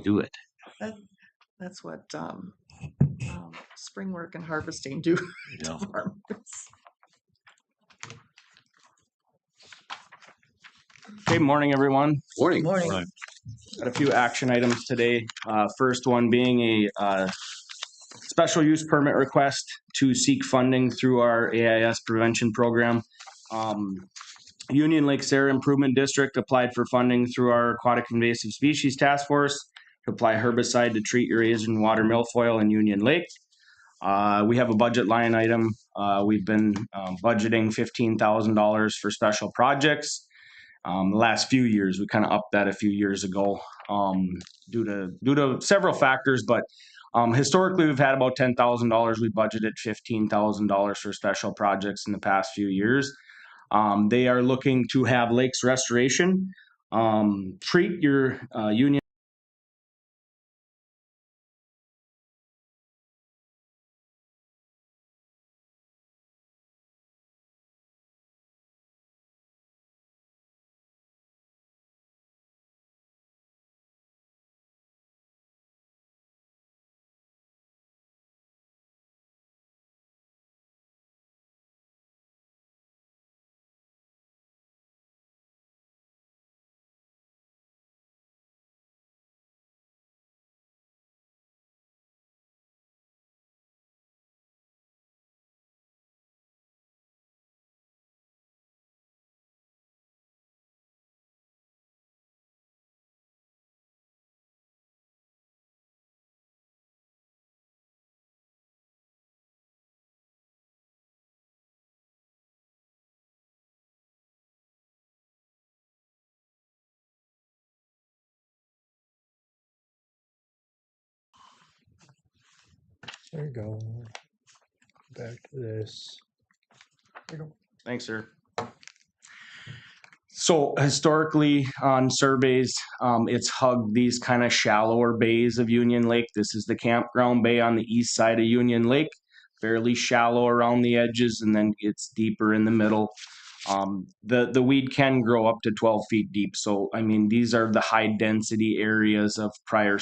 do it. That's what spring work and harvesting do to farmers. Okay, morning everyone. Morning. Morning. Got a few action items today. First one being a special use permit request to seek funding through our AIS prevention program. Union Lake Sarah Improvement District applied for funding through our Aquatic Invasive Species Task Force to apply herbicide to treat Eurasian water milfoil in Union Lake. We have a budget line item. We've been budgeting $15,000 for special projects. The last few years, we kind of upped that a few years ago due to several factors, but historically we've had about $10,000. We budgeted $15,000 for special projects in the past few years. They are looking to have lakes restoration, treat your Union. There you go. Back to this. There you go. Thanks, sir. So historically on surveys, it's hugged these kind of shallower bays of Union Lake. This is the campground bay on the east side of Union Lake, fairly shallow around the edges, and then it's deeper in the middle. The weed can grow up to 12 feet deep. So, I mean, these are the high density areas of prior.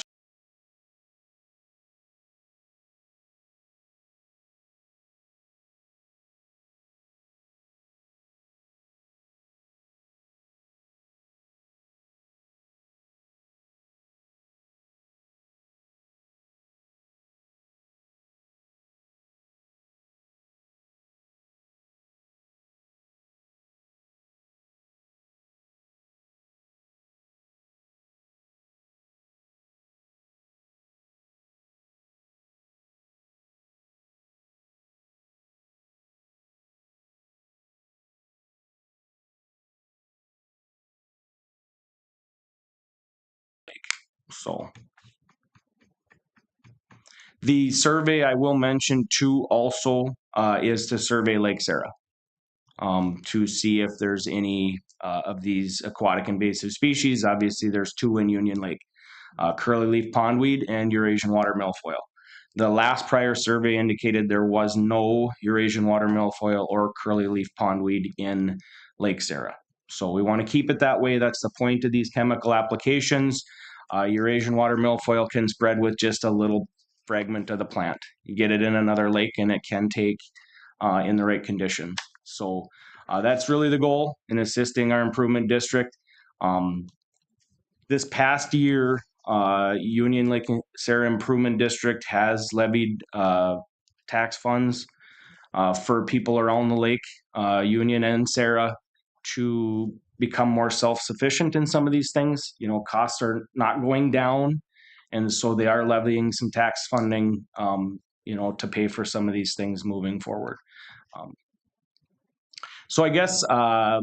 So the survey I will mention too also is to survey Lake Sarah to see if there's any of these aquatic invasive species. Obviously, there's two in Union Lake, curly leaf pondweed and Eurasian water milfoil. The last prior survey indicated there was no Eurasian water milfoil or curly leaf pondweed in Lake Sarah. So we want to keep it that way. That's the point of these chemical applications. Eurasian water milfoil can spread with just a little fragment of the plant. You get it in another lake and it can take in the right condition. So that's really the goal in assisting our improvement district. This past year, Union Lake Sarah Improvement District has levied tax funds for people around the lake, Union and Sarah, to become more self-sufficient in some of these things. You know, costs are not going down, and so they are levying some tax funding, you know, to pay for some of these things moving forward. So I guess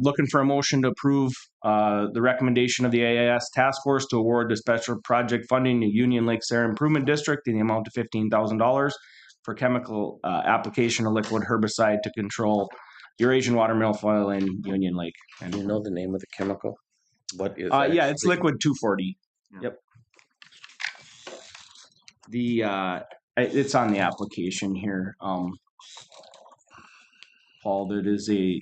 looking for a motion to approve the recommendation of the AIS task force to award the special project funding to Union Lake Sarah Improvement District in the amount of $15,000 for chemical application of liquid herbicide to control Eurasian water milfoil in Union Lake. And do you know the name of the chemical? What is yeah, it's liquid 240. Yeah. Yep. It's on the application here. Paul, that is a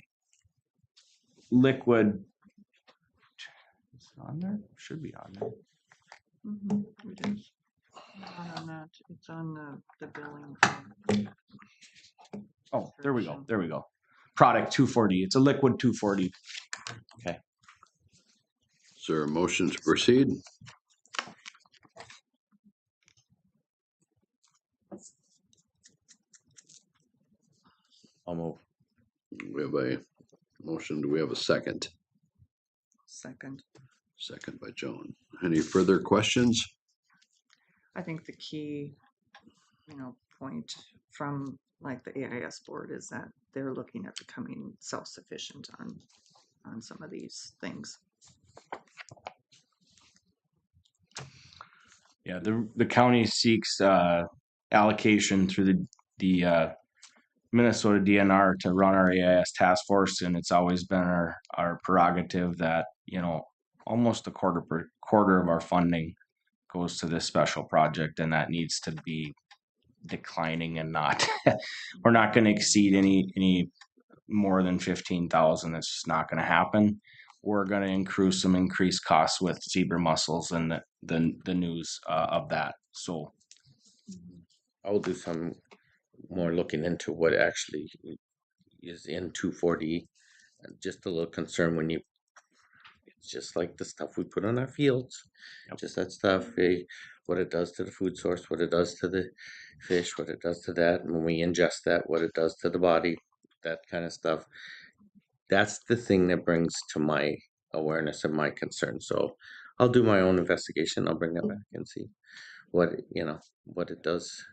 liquid. Is it on there? Should be on there. It is. Not on that. It's on the billing. Oh, there we go. There we go. Product 240. It's a liquid 240. Is there a motion to proceed? I'll move. We have a motion. Do we have a second? Second. Second by Joan. Any further questions? I think the key, point from like the AIS board is that they're looking at becoming self-sufficient on some of these things. Yeah, the county seeks allocation through the Minnesota DNR to run our AIS task force, and it's always been our prerogative that almost a quarter of our funding goes to this special project, and that needs to be declining and not we're not going to exceed any more than 15,000. It's just not going to happen. We're going to increase some increased costs with zebra mussels and the news of that. So I will do some more looking into what actually is in 240. Just a little concern when it's just like the stuff we put on our fields. Yep. Just that stuff, what it does to the food source, what it does to the fish, what it does to that, and when we ingest that, what it does to the body, that kind of stuff. That's the thing that brings to my awareness and my concern. So I'll do my own investigation. I'll bring that back and see what it does.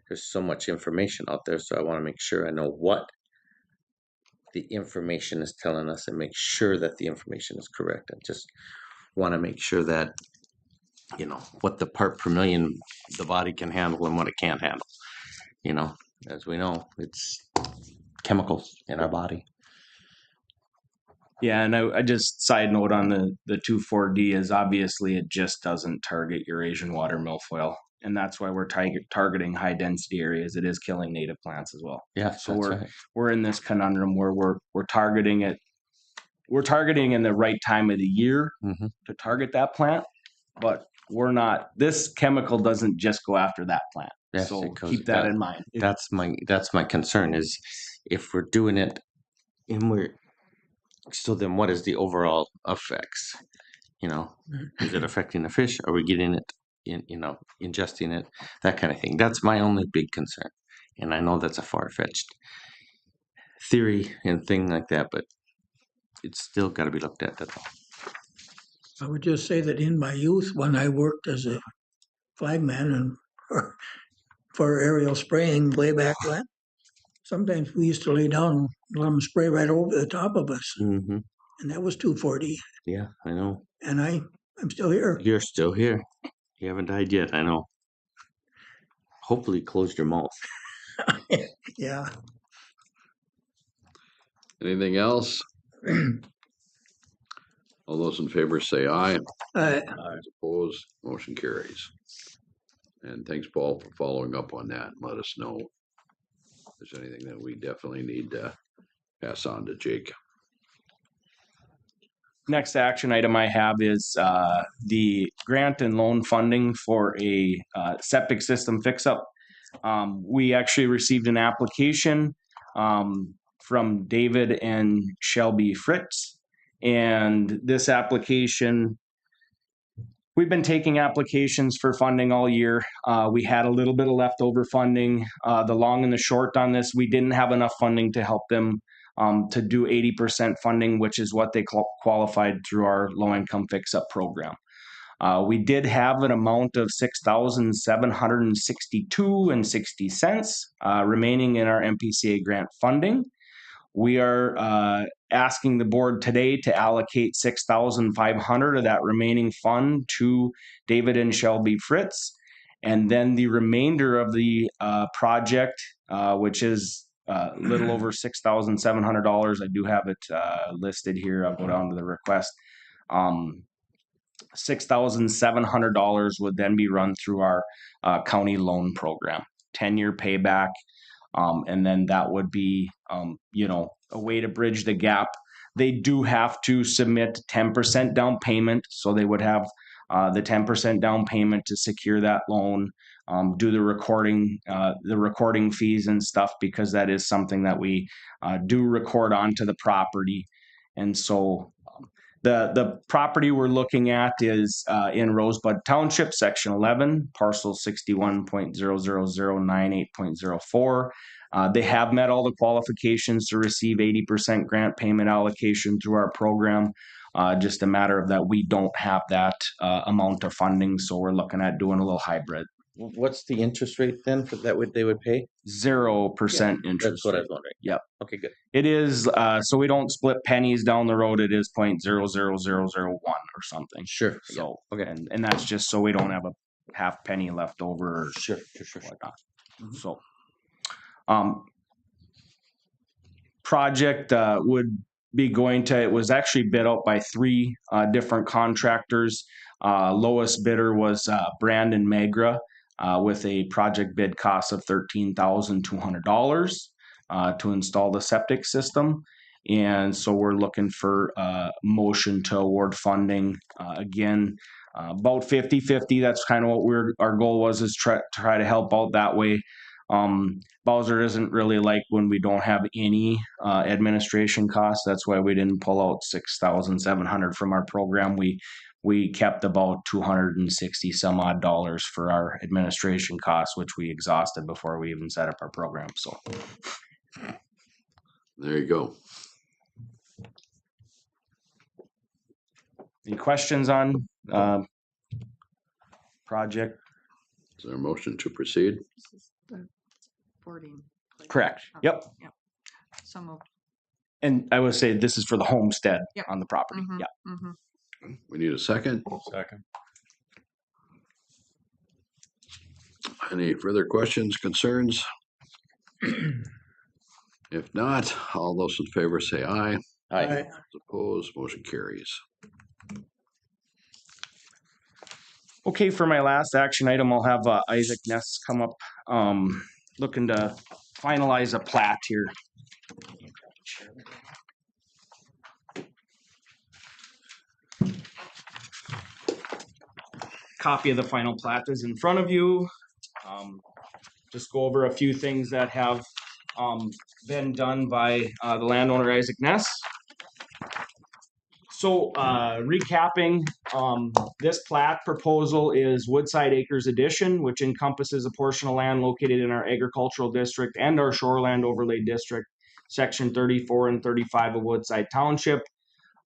There's so much information out there, so I want to make sure I know what the information is telling us and make sure that the information is correct. I just want to make sure that what the part per million the body can handle and what it can't handle. As we know, it's chemicals in our body. yeah, and I just side note on the 2,4-D is obviously it just doesn't target Eurasian water milfoil, and that's why we're targeting high density areas. It is killing native plants as well. Yeah, So that's right. we're in this conundrum where we're targeting it. We're targeting in the right time of the year to target that plant, but we're not. This chemical doesn't just go after that plant. Yes, So it goes keep that in mind. That's my concern is if we're doing it and so then what is the overall effects? Is it affecting the fish? Are we getting it ingesting it? That kind of thing. That's my only big concern. And I know that's a far-fetched theory and thing like that, but it's still got to be looked at. That's all. I would just say that in my youth, when I worked as a flagman and for aerial spraying way back when, sometimes we used to lay down and let them spray right over the top of us. Mm-hmm. And that was 240. Yeah, I know. And I'm still here. You're still here. You haven't died yet, I know. Hopefully you closed your mouth. Yeah. Anything else? All those in favor say aye. Aye. Opposed, motion carries. And thanks, Paul, for following up on that. Let us know if there's anything that we definitely need to pass on to Jake. Next action item I have is the grant and loan funding for a septic system fix-up. We actually received an application from David and Shelby Fritz, and this application, we've been taking applications for funding all year. We had a little bit of leftover funding. The long and the short on this, we didn't have enough funding to help them to do 80% funding, which is what they qualified through our low-income fix-up program. We did have an amount of $6,762.60 remaining in our MPCA grant funding. We are asking the board today to allocate $6,500 of that remaining fund to David and Shelby Fritz, and then the remainder of the project, which is a little over $6,700. I do have it listed here. I'll go down to the request. $6,700 would then be run through our county loan program, 10-year payback. And then that would be, a way to bridge the gap. They do have to submit 10% down payment. So they would have the 10% down payment to secure that loan, do the recording fees and stuff, because that is something that we do record onto the property. And so the property we're looking at is in Rosebud Township, Section 11, parcel 61.00098.04. They have met all the qualifications to receive 80% grant payment allocation through our program. Just a matter of that we don't have that amount of funding, so we're looking at doing a little hybrid. What's the interest rate then for that they would pay? 0% interest That's what I rate. was wondering. Yep. Okay, good. It is, so we don't split pennies down the road. It is 0.00001 or something. Sure. So, Okay. and that's just so we don't have a half penny left over. Or Sure. whatnot. Mhm. So, project would be going to, it was actually bid out by 3 different contractors. Lowest bidder was Brandon Magra with a project bid cost of $13,200 to install the septic system. And so we're looking for motion to award funding again, about 50-50. That's kind of what our goal was, is try to help out that way. Bowser isn't really like when we don't have any administration costs. That's why we didn't pull out $6,700 from our program. We kept about $260 some odd for our administration costs, which we exhausted before we even set up our program. So There you go. any questions on project? Is there a motion to proceed? This is the boarding. place. Correct. Okay, Yep. Yep. So moved. And I would say this is for the homestead Yep. on the property. Mhm, Yeah. mhm. We need a second. Second. Any further questions, concerns? If not, all those in favor say aye. Aye. Opposed, motion carries. Okay, for my last action item, I'll have Isaac Ness come up, looking to finalize a plat here. Copy of the final plat is in front of you. Just go over a few things that have been done by the landowner Isaac Ness. So recapping, this plat proposal is Woodside Acres Addition, which encompasses a portion of land located in our agricultural district and our shoreland overlay district, section 34 and 35 of Woodside Township.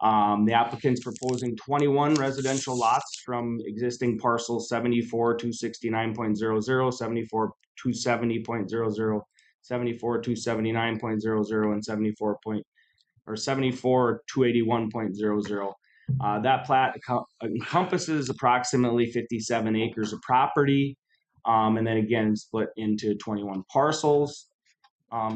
The applicant's proposing 21 residential lots from existing parcels 74-269.00, 74-270.00, 74-279.00, and 74-281.00. That plat encompasses approximately 57 acres of property, and then again split into 21 parcels.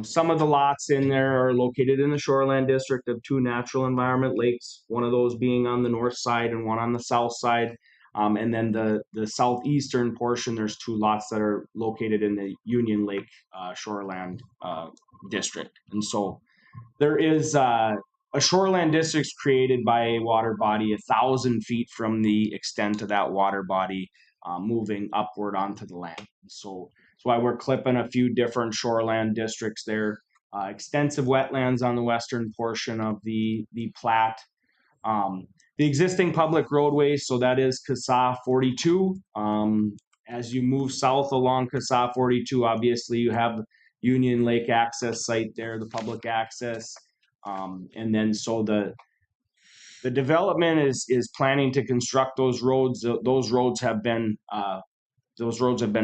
Some of the lots in there are located in the shoreland district of 2 natural environment lakes, one of those being on the north side and one on the south side. And then the southeastern portion, there's 2 lots that are located in the Union Lake shoreland district. And so there is a shoreland district created by a water body 1,000 feet from the extent of that water body, moving upward onto the land. So that's why we're clipping a few different shoreland districts there. Extensive wetlands on the western portion of the plat. The existing public roadway, so that is CASA 42. As you move south along CASA 42, obviously you have Union Lake access site there, the public access. And then so the development is planning to construct those roads. Those roads have been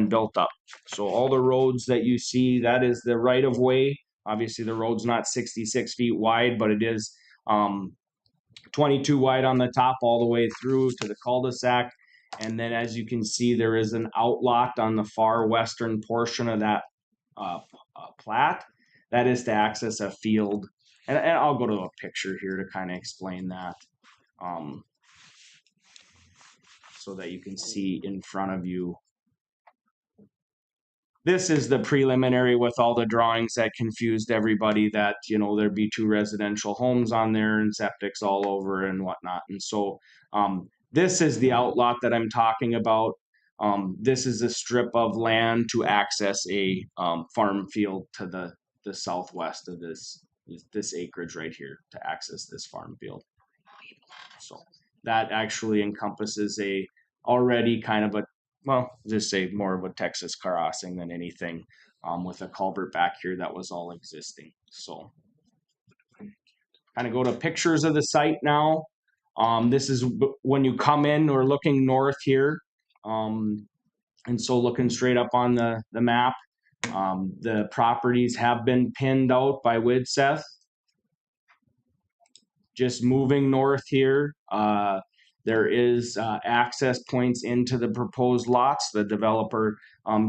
built up. So all the roads that you see, that is the right of way. Obviously the road's not 66 feet wide, but it is 22 wide on the top all the way through to the cul-de-sac. And then as you can see, there is an outlot on the far western portion of that plat. That is to access a field. And I'll go to a picture here to kind of explain that. So that you can see in front of you. This is the preliminary with all the drawings that confused everybody that, there'd be 2 residential homes on there and septics all over and whatnot. And so This is the outlot that I'm talking about. This is a strip of land to access a farm field to the southwest of this acreage right here to access this farm field. So that actually encompasses a already kind of a, well, just say more of a Texas crossing than anything, with a culvert back here that was all existing. So kind of go to pictures of the site now. This is when you come in, we're looking north here. And so looking straight up on the map, the properties have been pinned out by Widseth. Just moving north here, there is access points into the proposed lots. The developer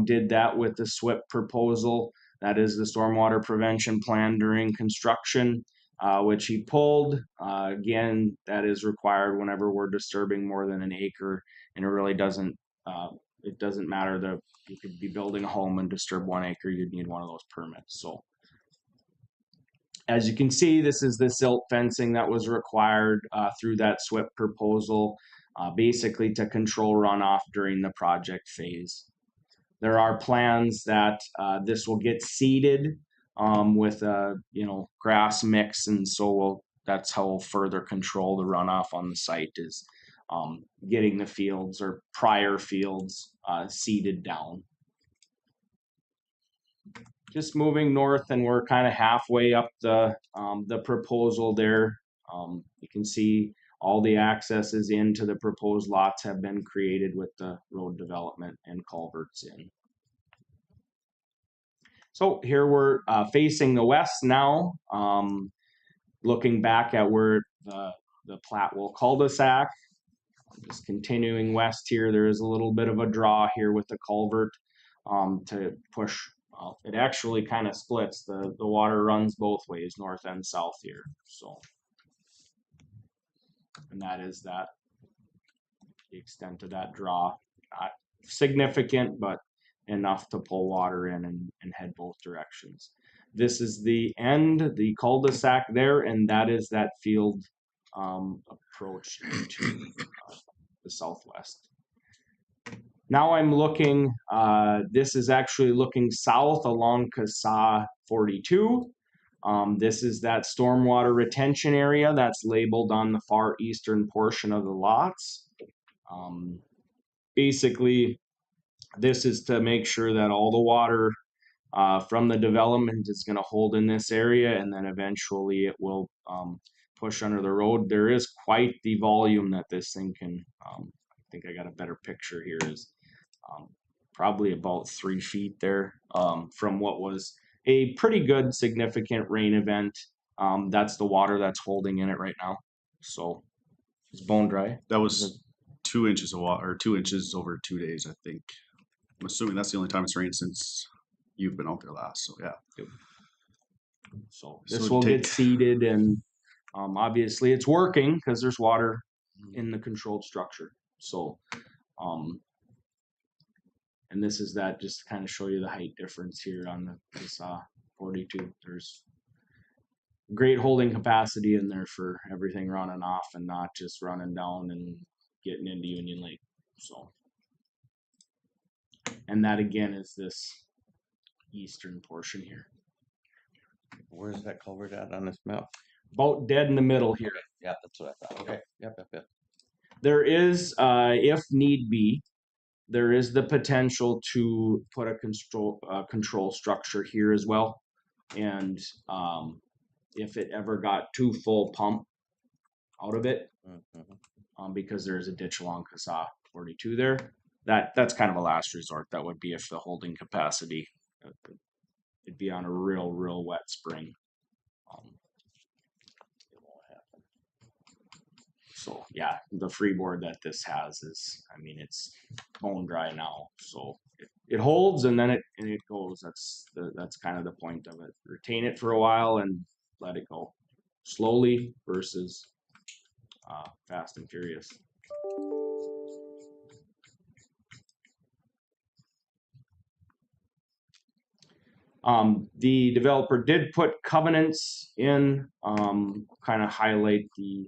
did that with the SWIP proposal. That is the stormwater prevention plan during construction, which he pulled. Again, that is required whenever we're disturbing more than an acre, and it really doesn't matter that you could be building a home and disturb 1 acre, you'd need one of those permits. So as you can see, this is the silt fencing that was required through that SWIP proposal, basically to control runoff during the project phase. There are plans that this will get seeded with a grass mix, and so that's how we'll further control the runoff on the site, is getting the fields or prior fields seeded down. Just moving north, and we're kind of halfway up the proposal there. You can see all the accesses into the proposed lots have been created with the road development and culverts in. So here we're facing the west now, looking back at where the Platteville cul-de-sac. Just continuing west here, there is a little bit of a draw here with the culvert to push. It actually kind of splits. The water runs both ways, north and south here. So, and that is the extent of that draw. Not significant, but enough to pull water in and head both directions. This is the end, the cul-de-sac there, and that is that field approach to the southwest. Now I'm looking, this is actually looking south along CASA 42. This is that stormwater retention area that's labeled on the far eastern portion of the lots. Basically, this is to make sure that all the water from the development is going to hold in this area, and then eventually it will push under the road. There is quite the volume that this thing can, I think I got a better picture here, is probably about 3 feet there from what was a pretty good significant rain event. That's the water that's holding in it right now. So it's bone dry. That was 2 inches of water, or 2 inches over 2 days, I think. I'm assuming that's the only time it's rained since you've been out there last. So yeah. Yep. So this So will take- get seeded, and obviously it's working because there's water in the controlled structure. So, and this is that, just to kind of show you the height difference here on this 42. There's great holding capacity in there for everything running off and not just running down and getting into Union Lake. So, and that again is this eastern portion here. Where's that culvert at on this map? About dead in the middle here. Yeah, that's what I thought. Okay. Yep. There is, if need be, there is the potential to put a control structure here as well. And if it ever got too full pump out of it, because there's a ditch along CASA 42 there, that's kind of a last resort. That would be if the holding capacity, it'd be on a real wet spring. It won't happen. So yeah, the freeboard that this has is, I mean, it's bone dry now, so it holds and then it goes. That's kind of the point of it. Retain it for a while and let it go slowly versus fast and furious. The developer did put covenants in, kind of highlight the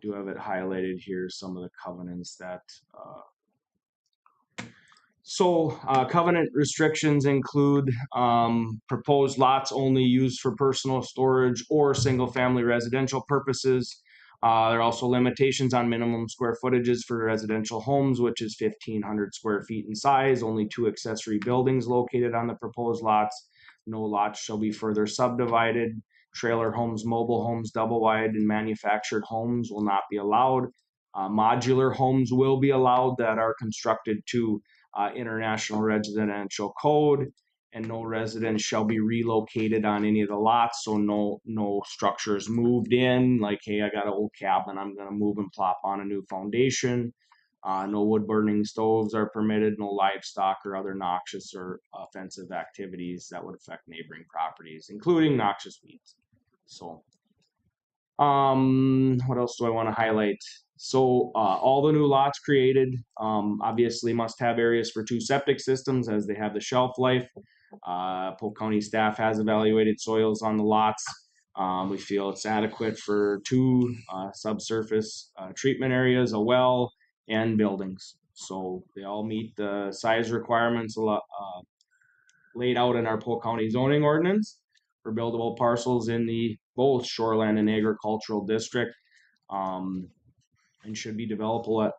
do have it highlighted here, some of the covenants that, covenant restrictions include, proposed lots only used for personal storage or single-family residential purposes. There are also limitations on minimum square footages for residential homes, which is 1,500 square feet in size, only 2 accessory buildings located on the proposed lots. No lots shall be further subdivided. Trailer homes, mobile homes, double wide, and manufactured homes will not be allowed. Modular homes will be allowed that are constructed to International Residential Code, and no residents shall be relocated on any of the lots. So no structures moved in, like, hey, I got an old cabin, I'm gonna move and plop on a new foundation. No wood burning stoves are permitted, no livestock or other noxious or offensive activities that would affect neighboring properties, including noxious weeds. So, what else do I want to highlight? So, all the new lots created, obviously must have areas for 2 septic systems as they have the shelf life. Polk County staff has evaluated soils on the lots. We feel it's adequate for 2 subsurface treatment areas, a well, and buildings. So they all meet the size requirements laid out in our Polk County zoning ordinance for buildable parcels in the both shoreland and agricultural district, and should be developable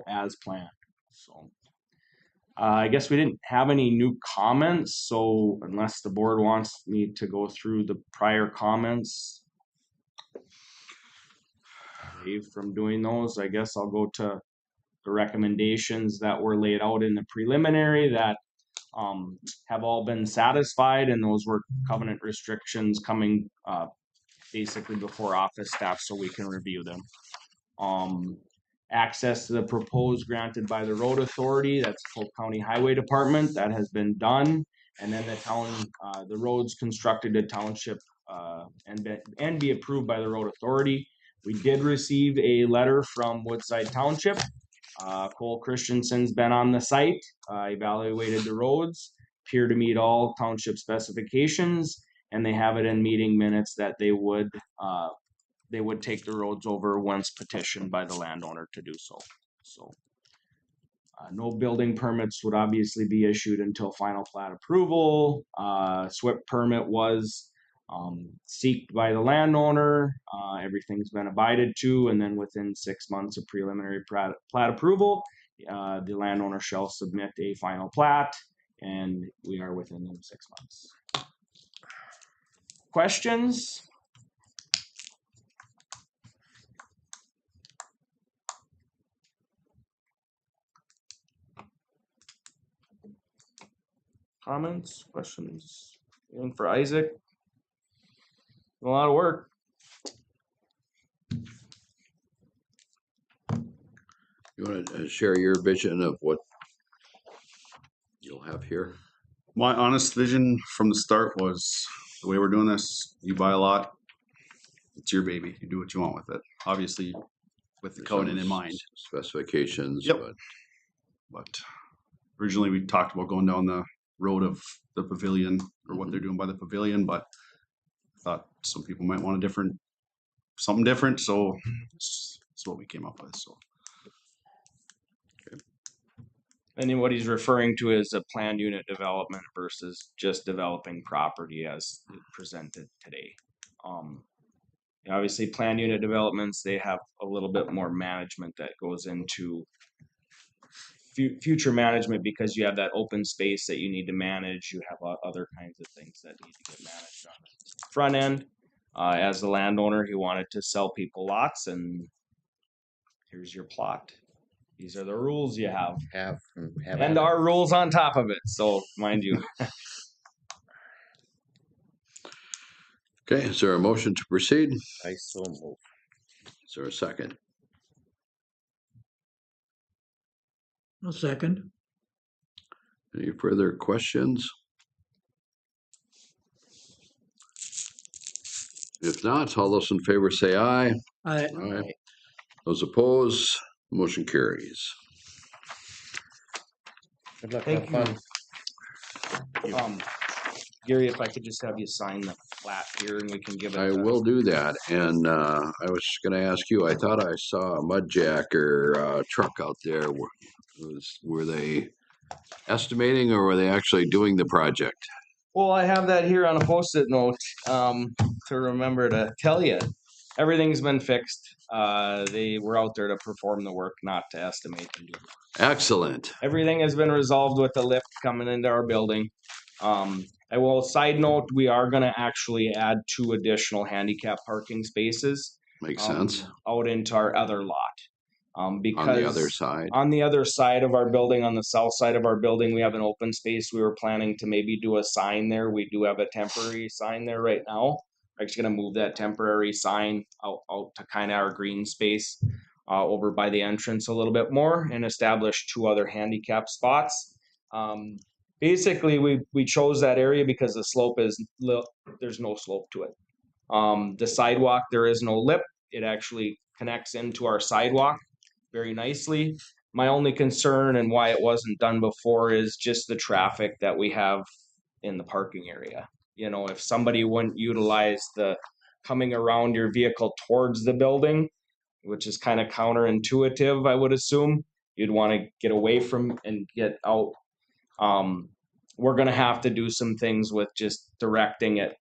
as planned. So I guess we didn't have any new comments, so unless the board wants me to go through the prior comments from doing those, I guess I'll go to the recommendations that were laid out in the preliminary that have all been satisfied, and those were covenant restrictions coming basically before office staff so we can review them. Access to the proposed granted by the road authority, that's Polk County Highway Department, that has been done. And then the roads constructed to township and be approved by the road authority. We did receive a letter from Woodside Township. Cole Christensen's been on the site, evaluated the roads, appear to meet all township specifications, and they have it in meeting minutes that they would take the roads over once petitioned by the landowner to do so. So no building permits would obviously be issued until final plat approval. SWIP permit was seeked by the landowner. Everything's been abided to, and then within 6 months of preliminary plat approval, the landowner shall submit a final plat, and we are within them 6 months. Questions? Comments, questions? Anything for Isaac? A lot of work. You want to share your vision of what you'll have here? My honest vision from the start was the way we're doing this, you buy a lot, it's your baby. You do what you want with it. Obviously, with the There's covenant some in mind. Specifications, Yep. but But originally we talked about going down the road of the pavilion or what they're doing by the pavilion, but I thought some people might want something different, so it's what we came up with. So And then what he's referring to is a planned unit development versus just developing property as presented today. Obviously planned unit developments, they have a little bit more management that goes into future management because you have that open space that you need to manage. You have other kinds of things that need to get managed on the front end. As the landowner, he wanted to sell people lots, and here's your plot. These are the rules you have. And our rules on top of it. So mind you. okay, is there a motion to proceed? I so move. Is there a second? A second. Any further questions? If not, all those in favor say aye. I, Aye. Those opposed, motion carries. Good luck, Thank have you. fun. Gary, if I could just have you sign the plat here and we can give it. I will do that. And I was gonna ask you, I thought I saw a mud jacker truck out there. Were they estimating or were they actually doing the project? Well, I have that here on a post-it note to remember to tell you. Everything's been fixed. They were out there to perform the work, not to estimate and do. Excellent. Everything has been resolved with the lift coming into our building. I will side note, we are gonna actually add 2 additional handicap parking spaces. Makes sense. Out into our other lot. Because On the other side. on the other side of our building, on the south side of our building, we have an open space. We were planning to maybe do a sign there. We do have a temporary sign there right now. We're actually gonna move that temporary sign out to kind of our green space over by the entrance a little bit more and establish 2 other handicap spots. Basically, we chose that area because the slope is there's no slope to it. The sidewalk, there is no lip. It actually connects into our sidewalk very nicely. My only concern and why it wasn't done before is just the traffic that we have in the parking area. You know, if somebody wouldn't utilize the coming around your vehicle towards the building, which is kind of counterintuitive, I would assume, you'd want to get away from and get out. We're going to have to do some things with just directing it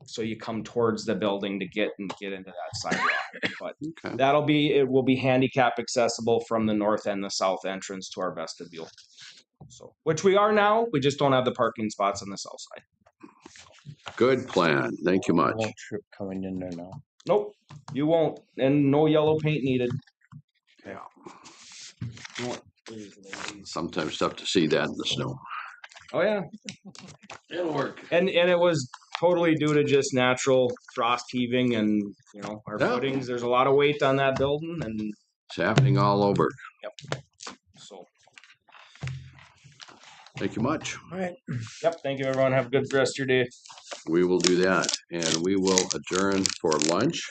so you come towards the building to get into that sidewalk. But Okay. it will be handicap accessible from the north and the south entrance to our vestibule. So, which we are now, we just don't have the parking spots on the south side. Good plan. Thank you I much. won't trip coming in there now. Nope, you won't, and no yellow paint needed. Yeah. You know what? Sometimes tough to see that in the snow. Oh yeah, It'll work. and it was totally due to just natural frost heaving and our Yeah. footings. There's a lot of weight on that building, and It's happening all over. so Thank you much. All right. yep. Thank you, everyone. Have a good rest of your day. We will do that, and we will adjourn for lunch.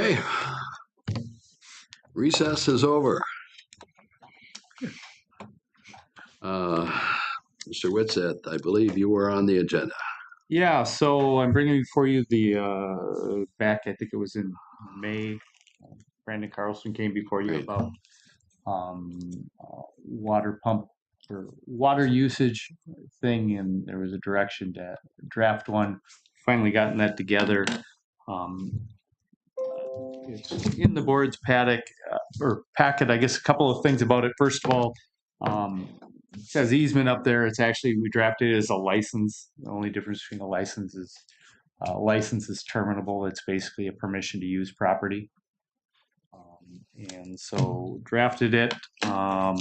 Hey, recess is over. Mr. Witseth, I believe you were on the agenda. Yeah, so I'm bringing before you the back, I think it was in May, Brandon Carlson came before you Right. about water pump or water usage thing, and there was a direction to draft one. Finally gotten that together. Um, it's in the board's or packet. I guess a couple of things about it. First of all, it says easement up there. It's actually, we drafted it as a license. The only difference between a license is terminable. It's basically a permission to use property. And so drafted it. A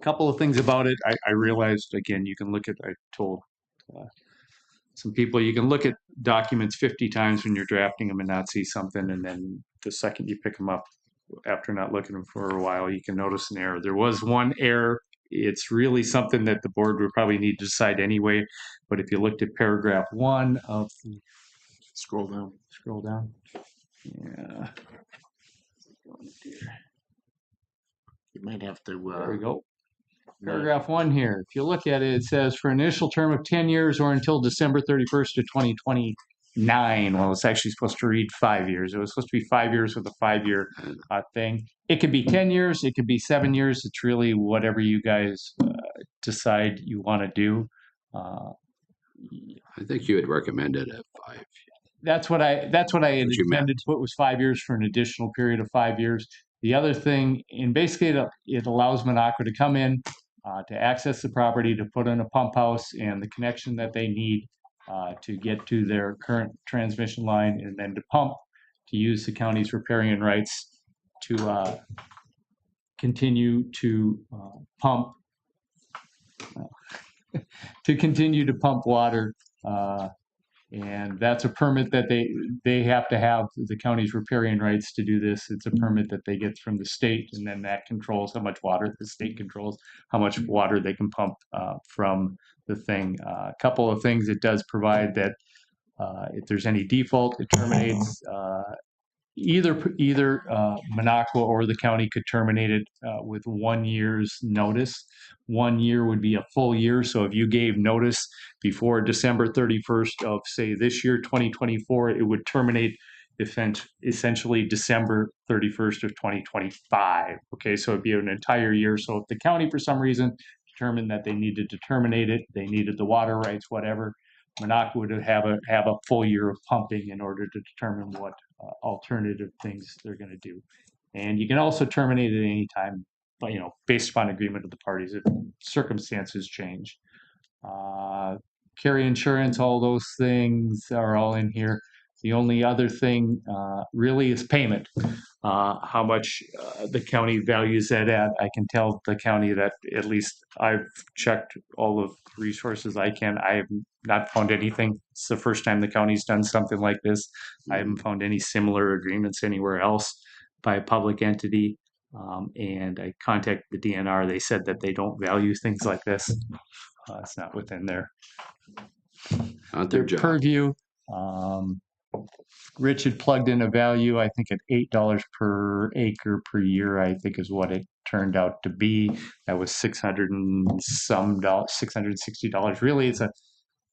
couple of things about it. I realized, again, you can look at, I told some people, you can look at documents 50 times when you're drafting them and not see something. And then the second you pick them up after not looking at them for a while, you can notice an error. There was one error. It's really something that the board would probably need to decide anyway. But if you looked at paragraph 1 of the, scroll down. Yeah. You might have to, There we go. Paragraph 1 here. If you look at it, it says for an initial term of 10 years or until December 31st of 2029. Well, it's actually supposed to read 5 years. It was supposed to be 5 years with a 5-year thing. It could be 10 years. It could be 7 years. It's really whatever you guys decide you want to do. I think you had recommended at 5. That's what I had What you meant. intended to put was 5 years for an additional period of 5 years. The other thing, and basically it allows Minocqua to come in to access the property, to put in a pump house and the connection that they need to get to their current transmission line, and then to pump, to use the county's riparian rights to continue to pump water. And that's a permit that they have to have, the county's riparian rights to do this. It's a permit that they get from the state, and then that controls how much water, the state controls how much water they can pump from the thing. A couple of things it does provide that if there's any default, it terminates. Either Minocqua or the county could terminate it with 1 year's notice. 1 year would be a full year. So if you gave notice before December 31st of, say, this year, 2024, it would terminate essentially December 31st of 2025. Okay, so it'd be an entire year. So if the county, for some reason, determined that they needed to terminate it, they needed the water rights, whatever, Minocqua would have a full year of pumping in order to determine what alternative things they're going to do. And you can also terminate at any time, but based upon agreement of the parties if circumstances change. Carry insurance, all those things are all in here. The only other thing really is payment. How much the county values that at. I can tell the county that at least I've checked all of the resources I can. I have not found anything. It's the first time the county's done something like this. I haven't found any similar agreements anywhere else by a public entity. And I contacted the DNR. They said that they don't value things like this. It's not within their Job. purview. Rich had plugged in a value, I think, at $8 per acre per year, I think is what it turned out to be. That was $600 and some dollars, $660. Really,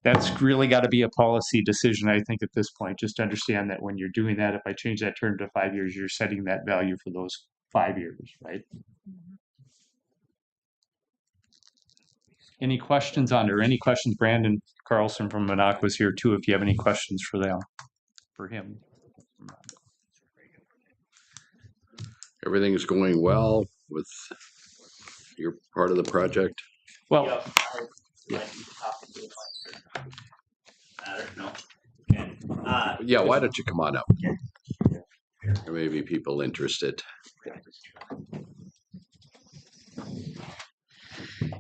that's really got to be a policy decision, I think, at this point. Just understand that when you're doing that, if I change that term to 5 years, you're setting that value for those 5 years, right? Any questions on it, or any questions? Brandon Carlson from Minocqua is here too, if you have any questions for him. Everything's going well with your part of the project? Well, Yeah, why don't you come on up? There may be people interested.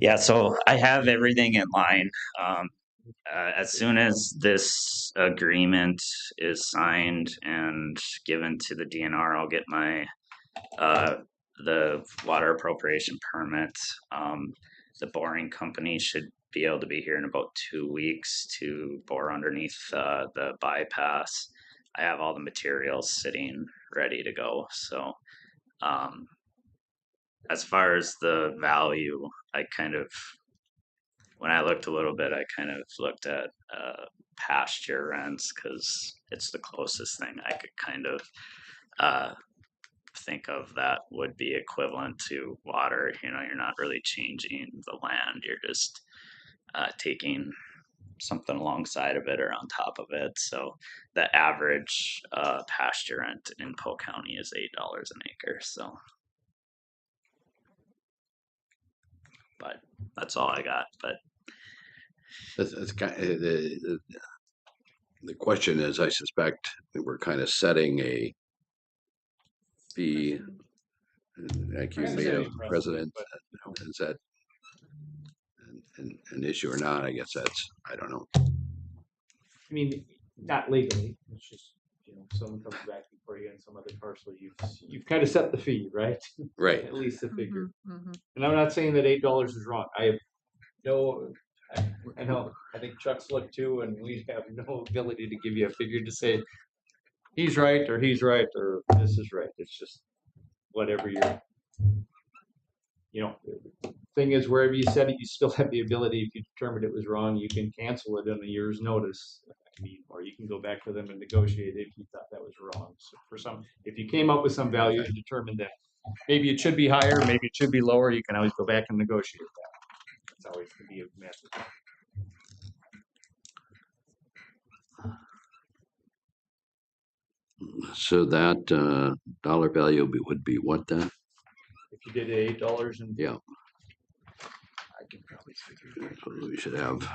Yeah, so I have everything in line. As soon as this agreement is signed and given to the DNR, I'll get my the water appropriation permit. The boring company should be able to be here in about 2 weeks to bore underneath the bypass. I have all the materials sitting ready to go. So, um, as far as the value, I kind of, when I looked a little bit, I kind of looked at pasture rents because it's the closest thing I could kind of uh, think of that would be equivalent to water. You know, you're not really changing the land, you're just taking something alongside of it or on top of it. So the average pasture rent in Polk County is $8 an acre. So, but that's all I got. But It's kind the question is, I suspect that we're kind of setting a fee, like you made a precedent. Is that an issue or not? I guess that's, I don't know. I mean, not legally, it's just, someone comes back before you and some other parcel, you've kind of set the fee, right? Right. At least the figure. Mhm. And I'm not saying that $8 is wrong. I have no, I know, I think Chuck's looked too, and we have no ability to give you a figure to say he's right or this is right. It's just whatever thing is, wherever you set it, you still have the ability, if you determined it was wrong, you can cancel it on a year's notice. I mean, or you can go back to them and negotiate if you thought that was wrong. So if you came up with some value and determined that maybe it should be higher, maybe it should be lower, you can always go back and negotiate that. That's always going to be a method. So that dollar value would be what then? If you did $8 and Yeah, I can probably figure it that's what we should have.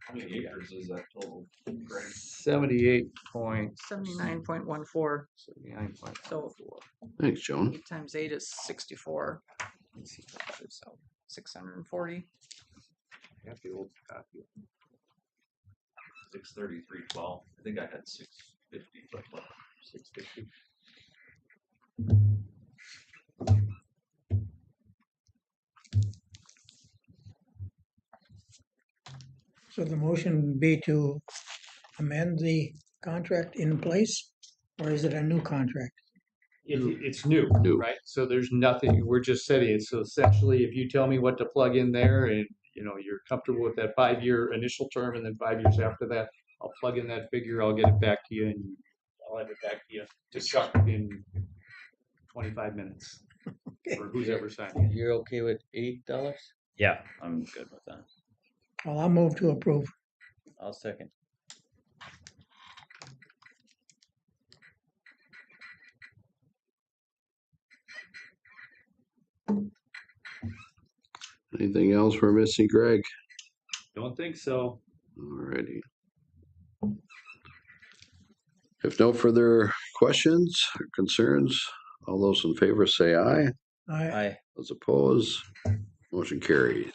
How many acres is that total? 78.79.14. 79.14. So Thanks, Joan. 8 times 8 is 64. Let's see, so 640. Got the old copy. 633.12. I think I had 650, but 650. So the motion would be to amend the contract in place, or is it a new contract? It's new, New. right? So there's nothing, we're just setting it. So essentially, if you tell me what to plug in there and, you're comfortable with that 5-year initial term and then 5 years after that, I'll plug in that figure, I'll get it back to you, and I'll have it back to you to Chuck in 25 minutes. Or who's ever signing it. You're okay with $8? yeah, I'm good with that. Well, I'll move to approve. I'll second. Anything else we're missing, Greg? Don't think so. Alrighty. If no further questions or concerns, all those in favor say aye. Aye. Those opposed, motion carries.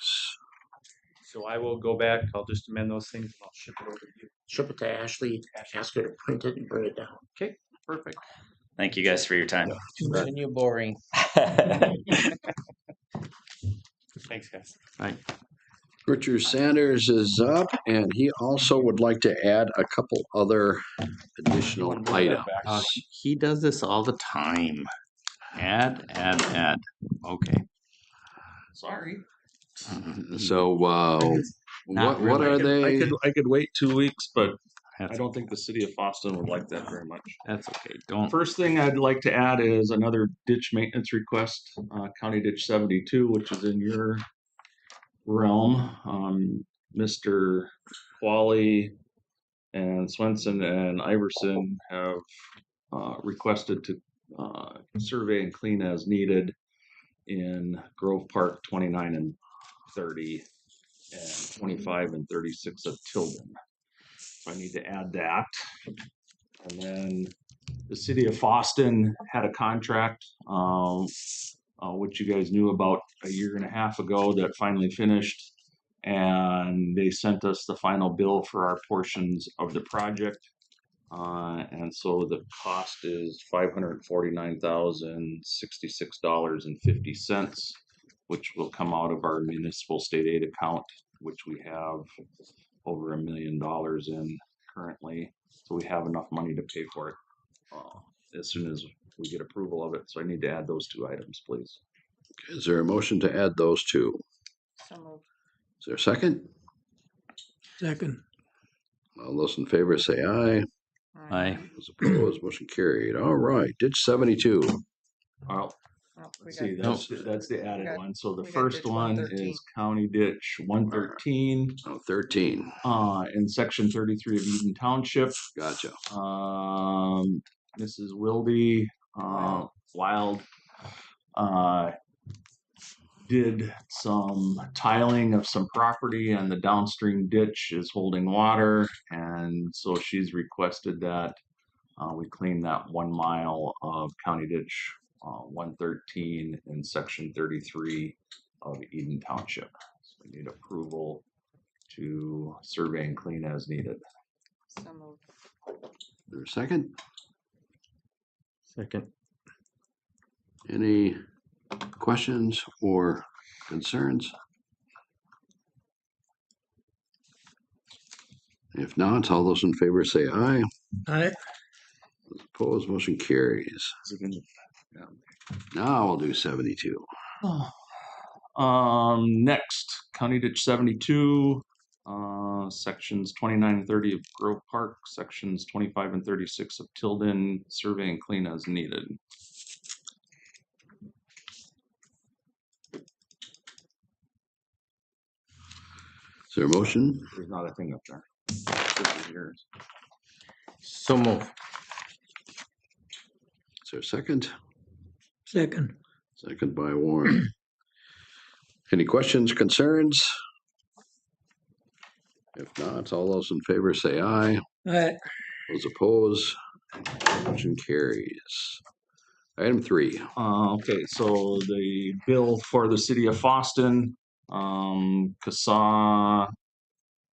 So I will go back, I'll just amend those things and I'll ship it over to you. Ship it to Ashley, ask her to print it and bring it down. Okay, perfect. Thank you guys for your time. Continue boring. Thanks, guys. Richard Sanders is up, and he also would like to add a couple other additional items. He does this all the time. Add. Okay. Sorry. So, Not what are really. they? I could wait 2 weeks, but I That's, don't think the city of Boston would like that very much. that's okay. Don't. First thing I'd like to add is another ditch maintenance request, County Ditch 72, which is in your realm. Mr. Qualley and Swenson and Iverson have requested to survey and clean as needed in Grove Park 29 and 30 and 25 and 36 of Tilden. So I need to add that. And then the city of Boston had a contract, which you guys knew about a year and a half ago, that finally finished. And they sent us the final bill for our portions of the project. And so the cost is $549,066.50. which will come out of our municipal state aid account, which we have over $1 million in currently. So we have enough money to pay for it as soon as we get approval of it. So I need to add those 2 items, please. Is there a motion to add those 2? So moved. Is there a second? Second. All those in favor say aye. Aye. Those opposed, motion carried. All right, ditch 72. Well, Oh, we see, got, that's the added got- one. So the we got first ditch one 113. is County Ditch 113, Oh, 13. in section 33 of Eden Township. Gotcha. Mrs. Wildy, Wild, did some tiling of some property, and the downstream ditch is holding water, and so she's requested that we clean that 1 mile of County Ditch 113 in section 33 of Eden Township. So we need approval to survey and clean as needed. So moved. Is there a second? Second. Any questions or concerns? If not, all those in favor say aye. Aye. Those opposed, motion carries. Now we'll do 72. Next, County Ditch 72, sections 29 and 30 of Grove Park, sections 25 and 36 of Tilden, survey and clean as needed. Is there a motion? There's not a thing up there. This is yours. So move. Is there a second? Second. Second by Warren. Any questions, concerns? If not, all those in favor say aye. Aye. Those opposed, motion carries. Item 3. Okay, so the bill for the city of Foston, CASA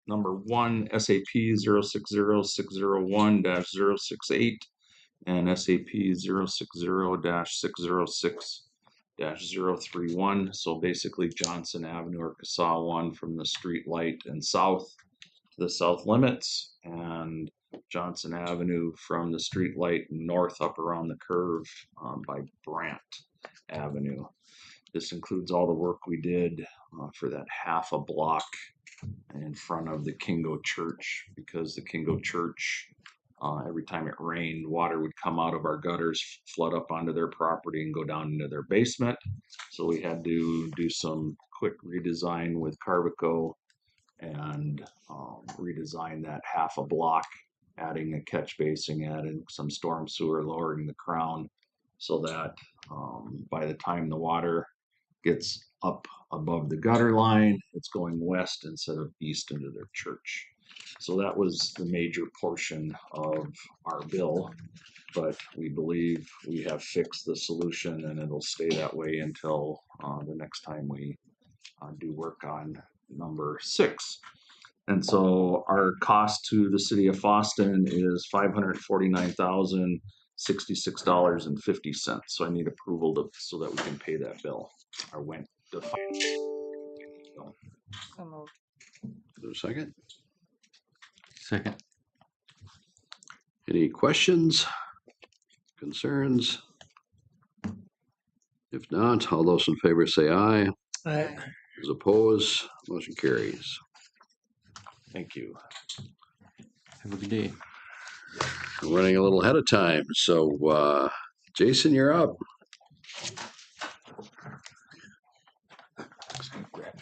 number 1, SAP 060601-068 and SAP 060-606-031. So basically Johnson Avenue or CASA 1 from the street light and south to the south limits, and Johnson Avenue from the street light north up around the curve by Brant Avenue. This includes all the work we did for that half a block in front of the Kingo Church, because the Kingo Church, every time it rained, water would come out of our gutters, flood up onto their property and go down into their basement. So we had to do some quick redesign with Carvico and redesign that half a block, adding a catch basin, adding some storm sewer, lowering the crown, so that by the time the water gets up above the gutter line, it's going west instead of east into their church. So that was the major portion of our bill, but we believe we have fixed the solution, and it'll stay that way until the next time we do work on number 6. And so our cost to the city of Foston is $549,066.50. So I need approval so that we can pay that bill. Or when the So moved. Is there a second? Second. Any questions, concerns? If not, all those in favor say aye. Aye. Those opposed, motion carries. Thank you. Have a good day. We're running a little ahead of time, so Jason, you're up.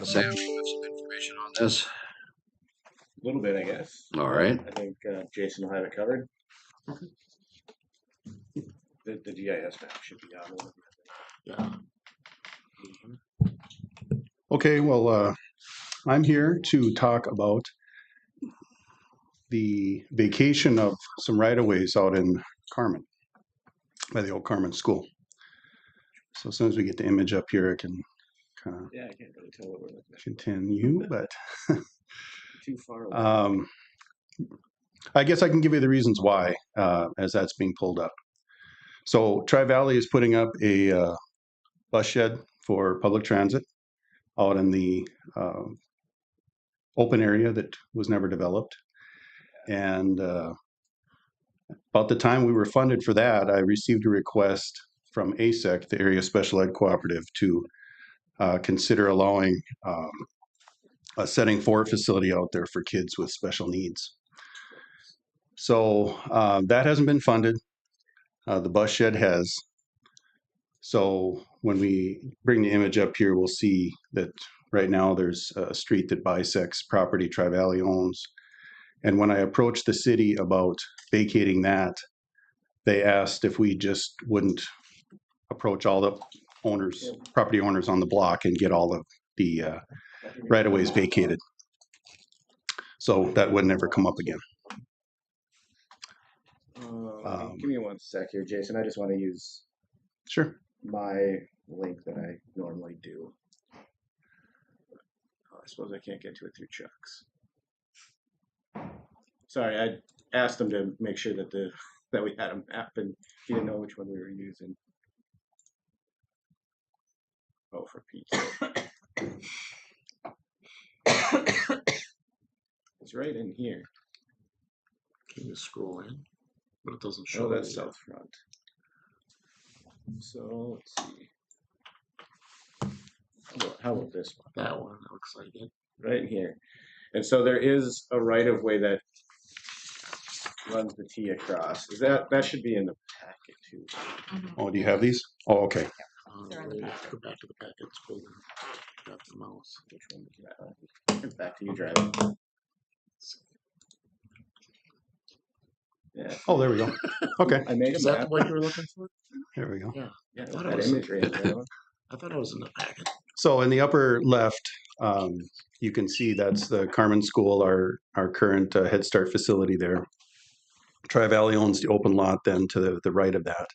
Sam, you have some information on this? A little bit, I guess. All right. I think Jason will have it covered. The GIS map should be on. Yeah. Okay, well, I'm here to talk about the vacation of some right-of-ways out in Carmen, by the old Carmen School. So as soon as we get the image up here, I can kind of Yeah, I can't really tell what we're looking at. continue, but Too far away. I guess I can give you the reasons why, as that's being pulled up. So Tri-Valley is putting up a bus shed for public transit out in the open area that was never developed. And about the time we were funded for that, I received a request from ASEC, the Area Special Ed Cooperative, to consider allowing a setting forward facility out there for kids with special needs. So that hasn't been funded. The bus shed has. So when we bring the image up here, we'll see that right now there's a street that bisects property Tri-Valley owns. And when I approached the city about vacating that, they asked if we just wouldn't approach all the owners, property owners on the block and get all of the right-of-ways vacated. So that would never come up again. Give me one sec here, Jason. I just want to use Sure. my link that I normally do. Oh, I suppose I can't get to it through Chuck's. Sorry, I asked him to make sure that that we had a map, and he didn't know which one we were using. Oh, for Pete's sake. It's right in here. Can you scroll in? But it doesn't show. Oh, that's it. South Front. So let's see. How about this one? That one looks like it. Right in here. And so there is a right of way that runs the T across. Is that should be in the packet too? Oh, do you have these? Oh, okay. They're in the Wait, packet. go back to the packet. Scroll down. Grab the mouse. Which one is that? Back to you driving. Yeah. Oh, there we go. Okay, I made Is a that the map. one you were looking for? there we go. Yeah. Yeah, I thought that it was. imagery in there. I thought it was in the packet. So in the upper left, you can see that's the Carmen School, our current Head Start facility there. Tri-Valley owns the open lot then to the right of that.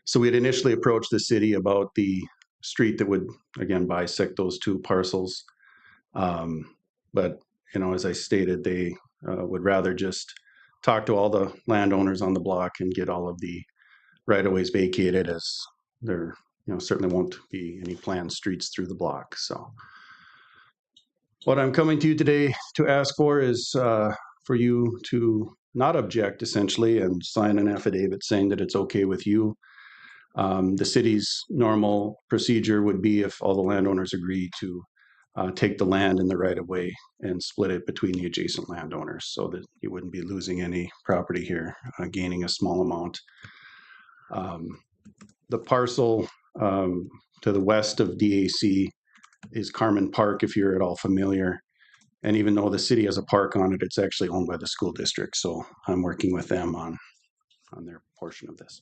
So we had initially approached the city about the street that would, again, bisect those two parcels. But, you know, as I stated, they would rather just talk to all the landowners on the block and get all of the right-of-ways vacated, as there, you know, certainly won't be any planned streets through the block. So what I'm coming to you today to ask for is for you to not object, essentially, and sign an affidavit saying that it's okay with you. The city's normal procedure would be, if all the landowners agree, to take the land in the right-of-way and split it between the adjacent landowners, so that you wouldn't be losing any property here, gaining a small amount. The parcel to the west of DAC is Carmen Park, if you're at all familiar. And even though the city has a park on it, it's actually owned by the school district. So I'm working with them on their portion of this.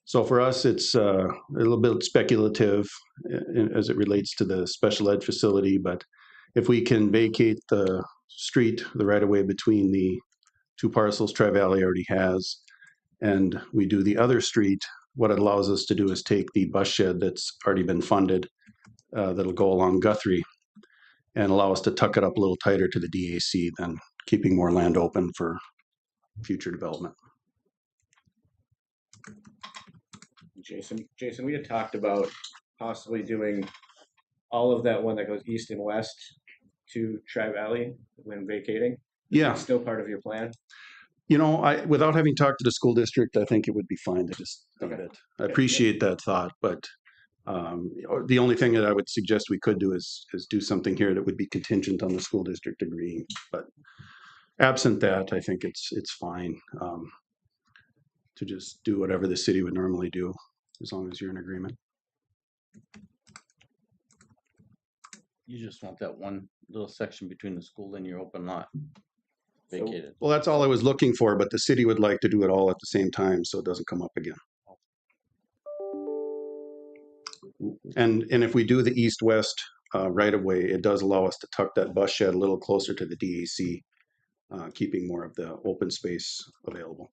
So for us, it's a little bit speculative as it relates to the special ed facility, but if we can vacate the street, the right-of-way between the two parcels Tri-Valley already has, and we do the other street, what it allows us to do is take the bus shed that's already been funded, that'll go along Guthrie, and allow us to tuck it up a little tighter to the DAC, than keeping more land open for future development. Jason, we had talked about possibly doing all of that one that goes east and west to Tri-Valley when vacating. Yeah. It's still part of your plan? You know, without having talked to the school district, I think it would be fine to just leave it. I appreciate that thought, but the only thing that I would suggest we could do is do something here that would be contingent on the school district agreeing. But absent that, I think it's fine to just do whatever the city would normally do, as long as you're in agreement. You just want that one little section between the school and your open lot vacated. Well, that's all I was looking for, but the city would like to do it all at the same time, so it doesn't come up again. And if we do the east-west right of way, it does allow us to tuck that bus shed a little closer to the DAC, keeping more of the open space available.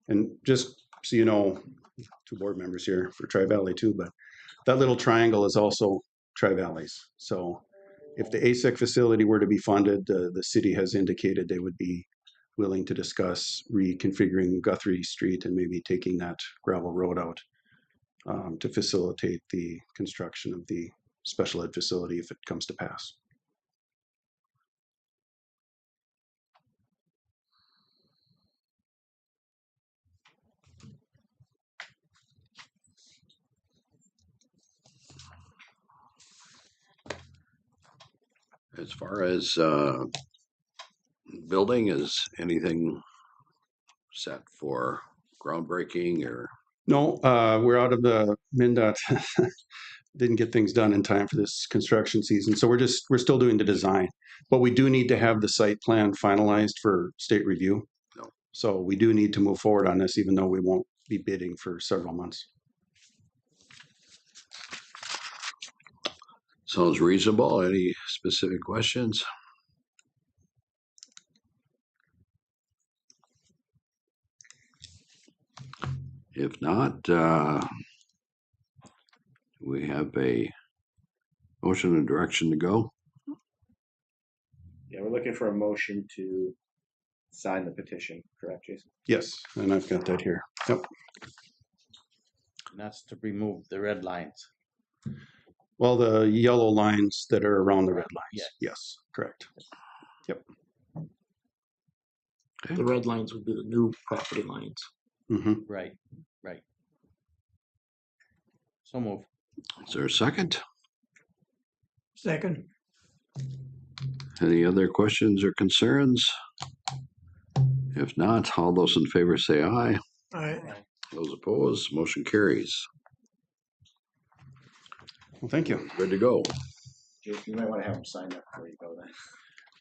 And just so you know, two board members here for Tri-Valley too, but that little triangle is also Tri-Valley's. So if the ASEC facility were to be funded, the city has indicated they would be willing to discuss reconfiguring Guthrie Street and maybe taking that gravel road out to facilitate the construction of the special ed facility if it comes to pass. As far as building, is anything set for groundbreaking or? No, we're out of the MnDOT. Didn't get things done in time for this construction season, so we're still doing the design, but we do need to have the site plan finalized for state review. No. So we do need to move forward on this, even though we won't be bidding for several months. Sounds reasonable. Any specific questions? If not, we have a motion and direction to go. Yeah, we're looking for a motion to sign the petition, correct, Jason? Yes, and I've got that here. Yep. And that's to remove the red lines. Well, the yellow lines that are around the red lines. Yeah. Yes, correct. Yep. The red lines would be the new property lines. Mm-hmm. Right, right. So move. Is there a second? Second, Any other questions or concerns? If not, all those in favor say aye. Those opposed, motion carries. Well, thank you. Good to go. Jason, you might want to have them sign that before you go then.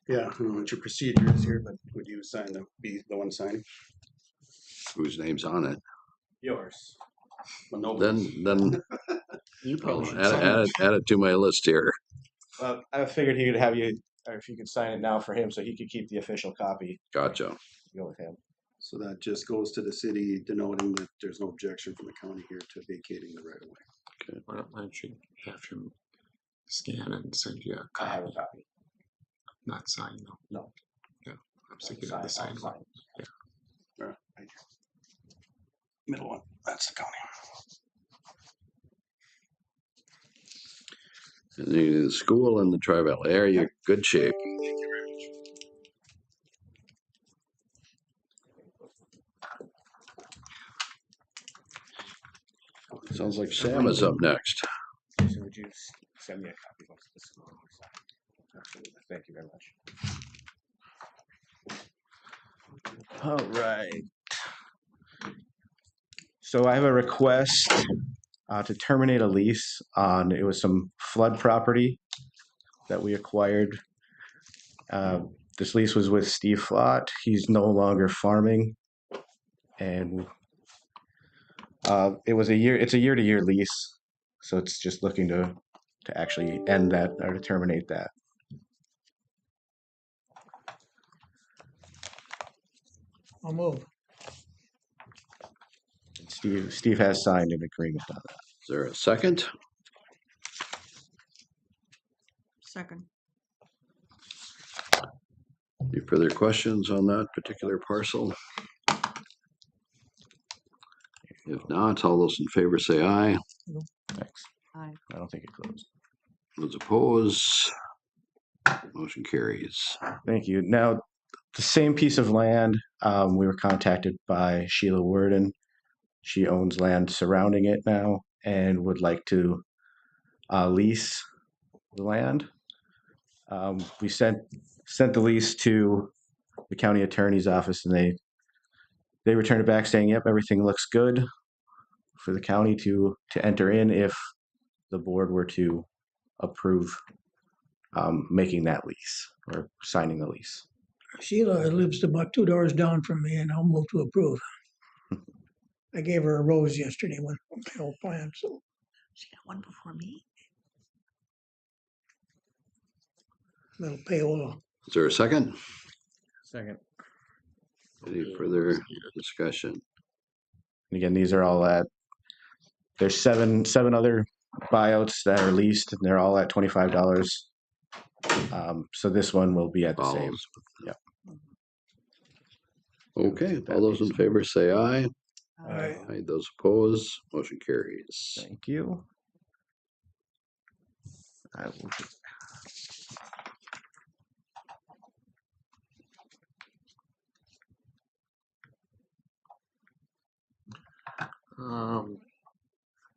Yeah, I don't know what your procedure is here, but would you be the one signing? Whose name's on it? Yours. Well, no. Then You I'll probably should sign it. add it to my list here. Well, I figured he could have you, or if you could sign it now for him, so he could keep the official copy. Gotcha. Go with him. So that just goes to the city denoting that there's no objection from the county here to vacating the right of way. Why don't you have him scan and send you a I have copy, a copy. not sign though. No. Yeah, I'm thinking of the sign one. Yeah. All right, right here. Middle one, that's the county. And the school and the Tri-Valley area, good shape. Sounds like Sam is up next. Jason, would you send me a copy of this? Absolutely. Thank you very much. All right. So I have a request to terminate a lease on, it was some flood property that we acquired. This lease was with Steve Flott. He's no longer farming. And it's a year-to-year lease. So it's just looking to actually end that or to terminate that. I'll move. Steve has signed an agreement on that. Is there a second? Second. Any further questions on that particular parcel? If not, all those in favor say aye. Thanks. Aye. I don't think it closed. Those opposed, motion carries. Thank you. Now, the same piece of land, we were contacted by Sheila Worden. She owns land surrounding it now and would like to lease the land. We sent the lease to the county attorney's office, and they returned it back saying, "Yep, everything looks good for the county to enter in if the board were to approve making that lease or signing the lease." Sheila lives about 2 doors down from me, and I'll move to approve. I gave her a rose yesterday when my old plant, so. She got one before me. Little payola. Is there a second? Second. Any further discussion? And again, these are all there's seven other buyouts that are leased, and they're all at $25. So this one will be at the same. Follows. Yep. Okay, all those in favor say aye. Aye. Aye, those opposed, motion carries. Thank you. I will just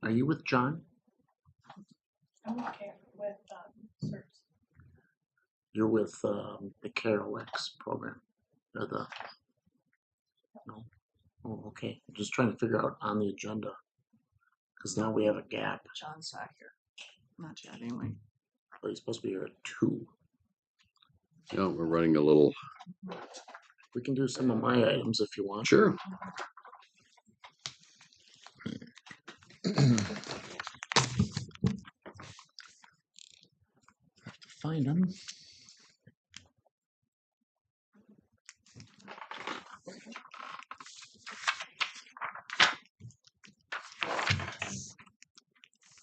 Are you with John? I'm okay with CERS. You're with the CareOX program? Or the, no? Oh, okay. I'm just trying to figure out on the agenda. Because now we have a gap. John's not here. Not yet, anyway. But he's supposed to be here at 2. Yeah, we're running a little, We can do some of my items if you want. sure. find them.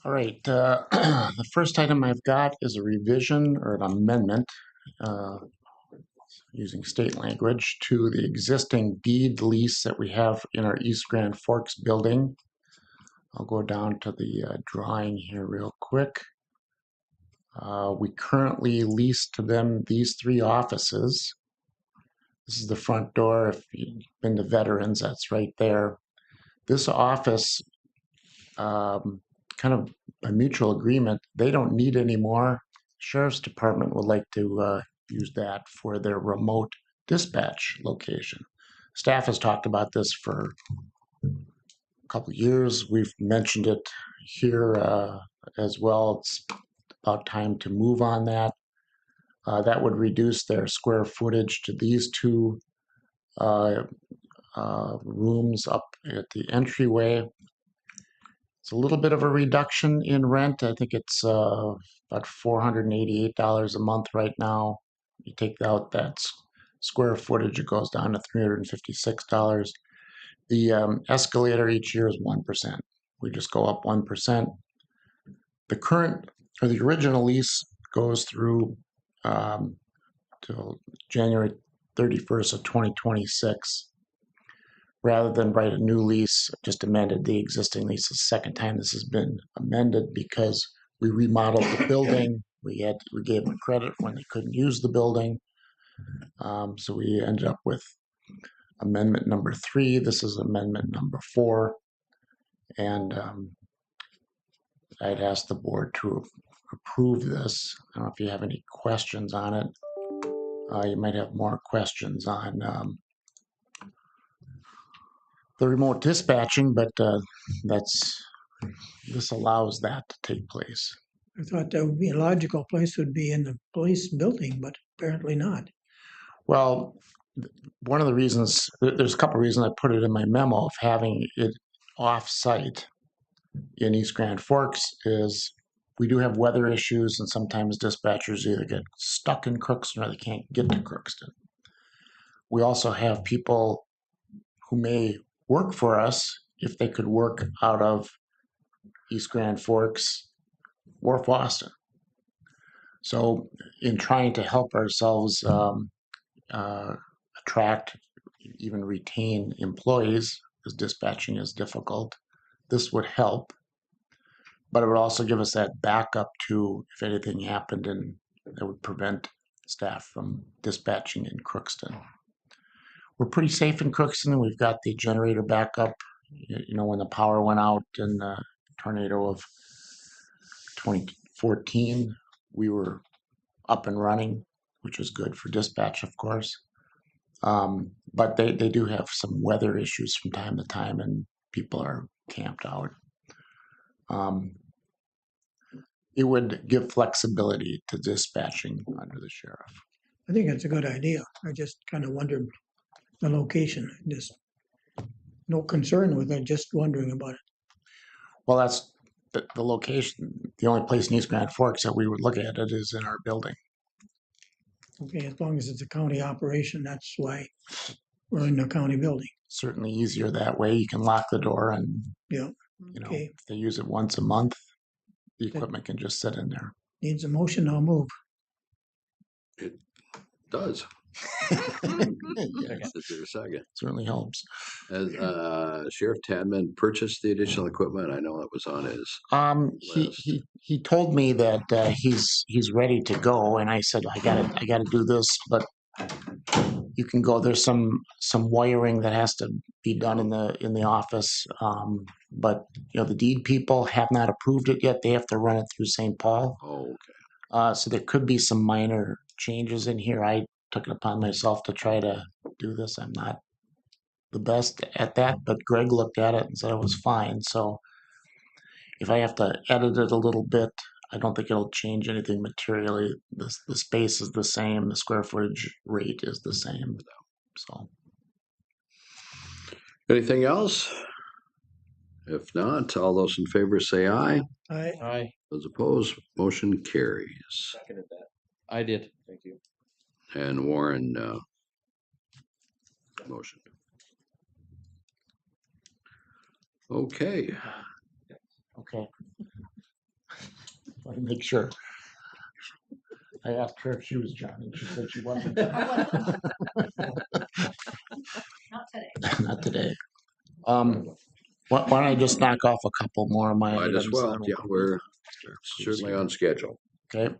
All right, the first item I've got is a revision or an amendment using state language to the existing deed lease that we have in our East Grand Forks building. I'll go down to the drawing here real quick. We currently lease to them these 3 offices. This is the front door. If you've been to Veterans, that's right there. This office, kind of a mutual agreement, they don't need any more. Sheriff's Department would like to use that for their remote dispatch location. Staff has talked about this for a couple of years. We've mentioned it here as well. It's about time to move on that. That would reduce their square footage to these 2 rooms up at the entryway. It's a little bit of a reduction in rent. I think it's about $488 a month right now. You take out that square footage, it goes down to $356. The escalator each year is 1%. We just go up 1%. The current or the original lease goes through till January 31st of 2026. Rather than write a new lease, just amended the existing lease. The second time this has been amended because we remodeled the building. We gave them credit when they couldn't use the building. So we ended up with amendment number 3. This is amendment number 4. And I'd ask the board to approve this. I don't know if you have any questions on it. You might have more questions on the remote dispatching, but this allows that to take place. I thought that would be a logical place would be in the police building, but apparently not. Well, one of the reasons, there's a couple of reasons I put it in my memo of having it off-site in East Grand Forks is we do have weather issues, and sometimes dispatchers either get stuck in Crookston or they can't get to Crookston. We also have people who may work for us if they could work out of East Grand Forks or Boston. So in trying to help ourselves attract, even retain employees, because dispatching is difficult, this would help. But it would also give us that backup to if anything happened and that would prevent staff from dispatching in Crookston. We're pretty safe in Crookston. We've got the generator backup. You know, when the power went out in the tornado of 2014, we were up and running, which was good for dispatch, of course. But they do have some weather issues from time to time, and people are camped out. It would give flexibility to dispatching under the sheriff. I think it's a good idea. I just kind of wondered the location. Just no concern with it, just wondering about it. Well, that's the location. The only place in East Grand Forks that we would look at it is in our building. Okay, as long as it's a county operation, that's why we're in the county building. Certainly easier that way. You can lock the door and, Yeah, you know, okay. if they use it once a month, the equipment can just sit in there. Needs a motion, I'll move. It does. Yes, is there a second? Certainly helps. Has Sheriff Tadman purchased the additional equipment? I know it was on his He, list. he told me that he's ready to go, and I said I gotta do this, but you can go. There's some wiring that has to be done in the office, but the deed people have not approved it yet. They have to run it through St. Paul, Oh, okay. so there could be some minor changes in here. I took it upon myself to try to do this. I'm not the best at that, but Greg looked at it and said it was fine. So if I have to edit it a little bit, I don't think it'll change anything materially. The space is the same, the square footage rate is the same. So Anything else? If not, all those in favor say aye. I, Those opposed, motion carries. Seconded that. I did. Thank you. And Warren, motion. Okay, okay. Let me make sure. I asked her if she was John, and she said she wasn't. Not today. Not today. Why don't I just knock off a couple more of my might items? as well. and then Yeah, we'll we're certainly on schedule. Okay.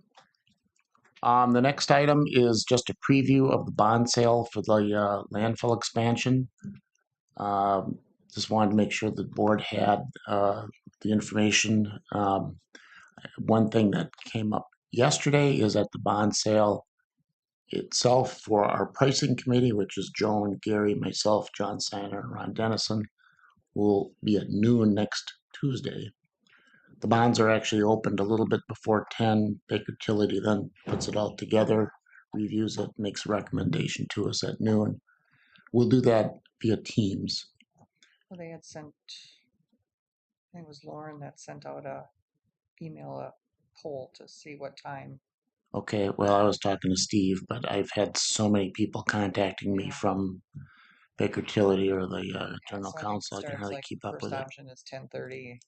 The next item is just a preview of the bond sale for the landfill expansion. Just wanted to make sure the board had the information. One thing that came up yesterday is that the bond sale itself for our pricing committee, which is Joan, Gary, myself, John Steiner, and Ron Dennison, will be at noon next Tuesday. The bonds are actually opened a little bit before 10. Baker Tilly then puts it all together, reviews it, makes a recommendation to us at noon. We'll do that via Teams. Well, they had sent, I think it was Lauren that sent out a poll to see what time. Okay, well, I was talking to Steve, but I've had so many people contacting me from Baker Tilly or the general So I think it counsel, I can starts hardly like keep up first with it. option is 10:30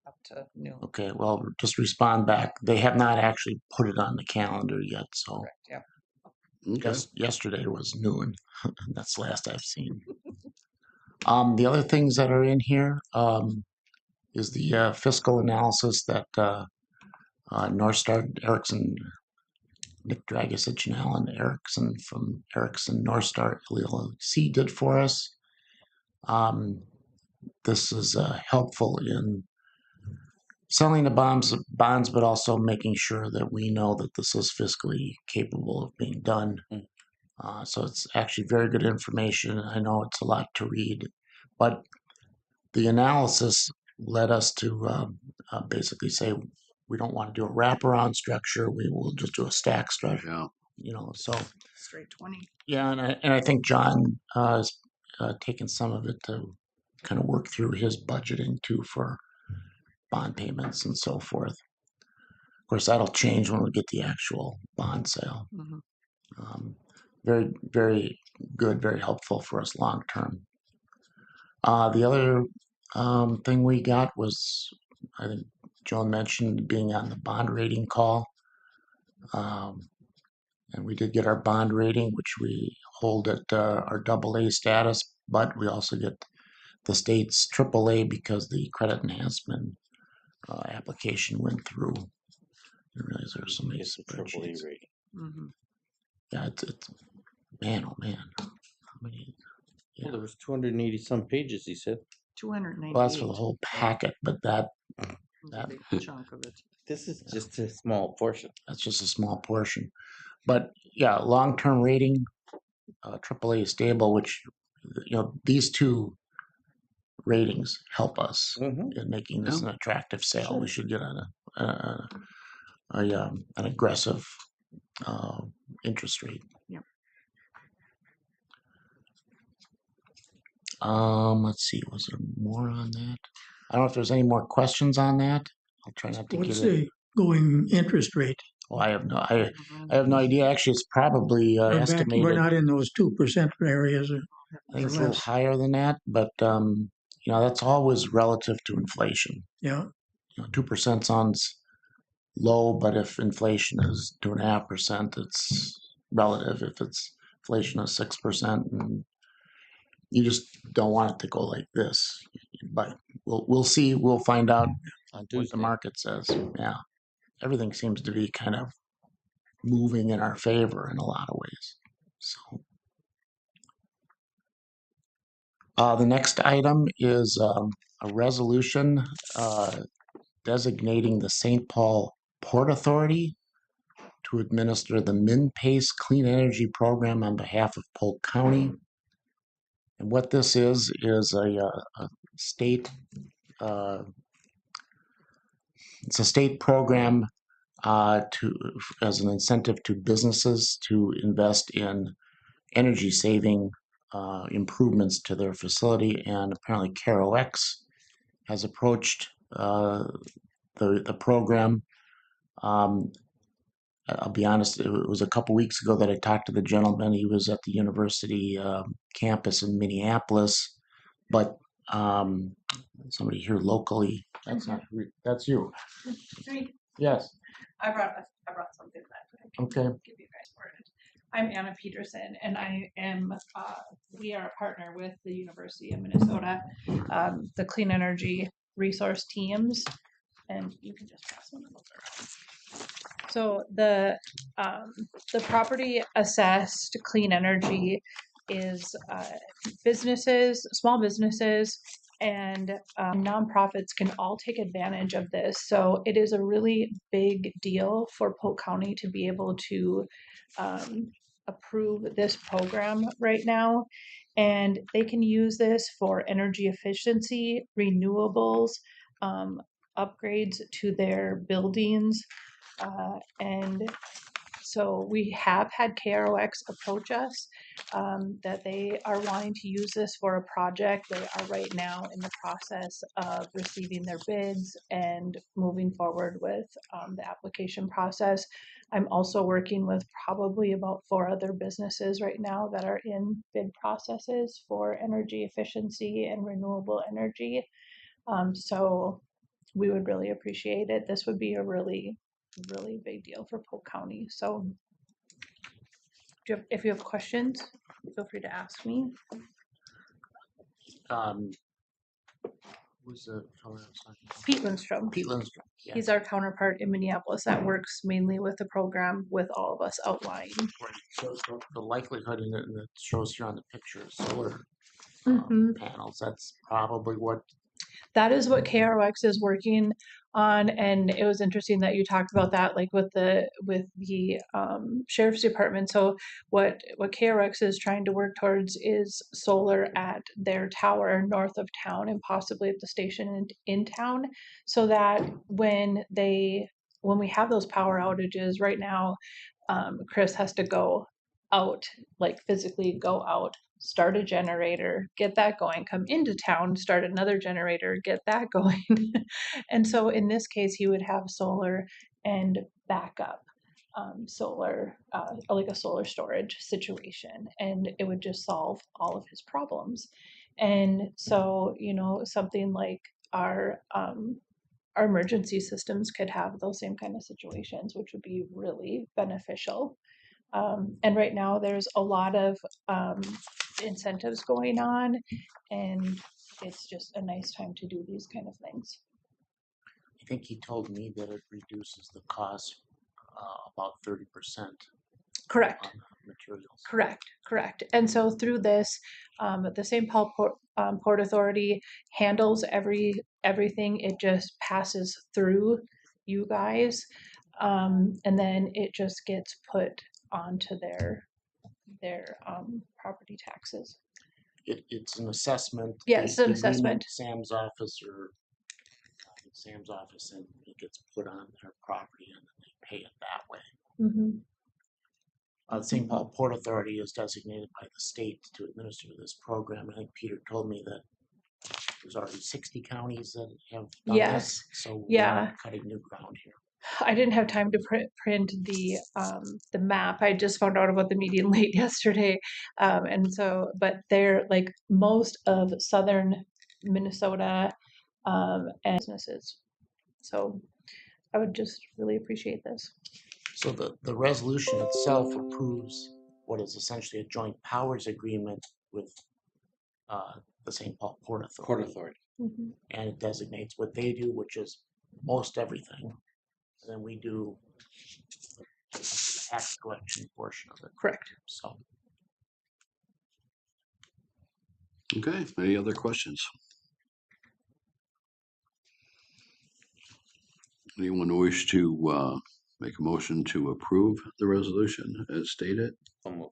up to noon. Okay, well, just respond back. They have not actually put it on the calendar yet, so Correct, yeah. Okay. yesterday was noon. That's the last I've seen. The other things that are in here is the fiscal analysis that North Star Erickson, Nick Dragisich and Alan Erickson from Erickson North Star LLC did for us. This is helpful in selling the bonds, but also making sure that we know that this is fiscally capable of being done. So it's actually very good information. I know it's a lot to read, but the analysis led us to basically say we don't want to do a wraparound structure. We will just do a stack structure. Yeah. So Straight 20. yeah, and I think John has taken some of it to kind of work through his budgeting too for bond payments and so forth. Of course, that'll change when we get the actual bond sale. Mm-hmm. Very, very good, very helpful for us long term. The other thing we got was, I think Joan mentioned being on the bond rating call. And we did get our bond rating, which we hold at our AA status, but we also get the state's AAA because the credit enhancement application went through. I realize there's so many spreadsheets. Mm-hmm. Yeah, it's man, oh man. How many? Well, there was 280 some pages, he said. 298. Well, that's for the whole packet, but that was a big chunk of it. This is just a small portion. that's just a small portion. But yeah, long-term rating, AAA stable, which these two ratings help us in making this an attractive sale. Sure. We should get an aggressive interest rate. Yep. Let's see, was there more on that? I don't know if there's any more questions on that. I'll try not to what's get it. the going interest rate? Oh, I have no idea. Actually, it's probably We're estimated. not in those 2% areas I think or it's a little less. higher than that, but that's always relative to inflation. Yeah, 2% sounds low, but if inflation is 2.5%, it's relative. If inflation of 6%, and you just don't want it to go like this. But we'll see. We'll find out what the Tuesday. market says. Yeah, everything seems to be kind of moving in our favor in a lot of ways. So the next item is a resolution designating the St. Paul Port Authority to administer the Min-Pace Clean Energy Program on behalf of Polk County. And what this is a state, it's a state program as an incentive to businesses to invest in energy saving improvements to their facility. And apparently CaroX has approached the program. I'll be honest, it was a couple weeks ago that I talked to the gentleman. He was at the university campus in Minneapolis, but somebody here locally, that's you. Yes. I brought something that I can Okay. give you guys for it. I'm Anna Peterson, and I am, we are a partner with the University of Minnesota, the Clean Energy Resource Teams, and you can just pass one of those around. So the property assessed clean energy is businesses, small businesses, and nonprofits can all take advantage of this. So it is a really big deal for Polk County to be able to approve this program right now. And they can use this for energy efficiency, renewables, upgrades to their buildings. And so we have had KROX approach us that they are wanting to use this for a project. They are right now in the process of receiving their bids and moving forward with the application process. I'm also working with probably about 4 other businesses right now that are in bid processes for energy efficiency and renewable energy. So we would really appreciate it. This would be a really big deal for Polk County. So if you have questions, feel free to ask me. Who's the fellow I was talking about? Pete Lindstrom. Pete Lindstrom. Yeah. He's our counterpart in Minneapolis that works mainly with the program with all of us outlying. Right. So the likelihood in it, and it shows here on the picture, solar panels. That's probably what. That is what KROX is working on, and it was interesting that you talked about that, like with the sheriff's department. So what KROX is trying to work towards is solar at their tower north of town and possibly at the station in town, so that when we have those power outages right now, Chris has to go out, like physically go out, start a generator, get that going, come into town, start another generator, get that going. And so in this case, he would have solar and backup solar, like a solar storage situation, and it would just solve all of his problems. And so, something like our emergency systems could have those same kind of situations, which would be really beneficial. And right now there's a lot of incentives going on, and it's just a nice time to do these kind of things. I think he told me that it reduces the cost about 30%. Correct. On materials. Correct. And so through this, the St. Paul Port Authority handles everything. It just passes through you guys, and then it just gets put onto their property taxes. It's an assessment. Yeah, it's an assessment. Sam's office and it gets put on their property and they pay it that way. Mm-hmm. The St. Paul Port Authority is designated by the state to administer this program. I think Peter told me that there's already 60 counties that have done this. So we're cutting new ground here. I didn't have time to print the map. I just found out about the meeting late yesterday, and so, but they're like most of southern Minnesota and businesses. So I would just really appreciate this. So the resolution itself approves what is essentially a joint powers agreement with the St. Paul Port Port Authority. Authority. Mhm. And it designates what they do, which is most everything. And then we do the tax collection portion of it. Correct. So, Okay, any other questions? Anyone wish to make a motion to approve the resolution as stated? So move.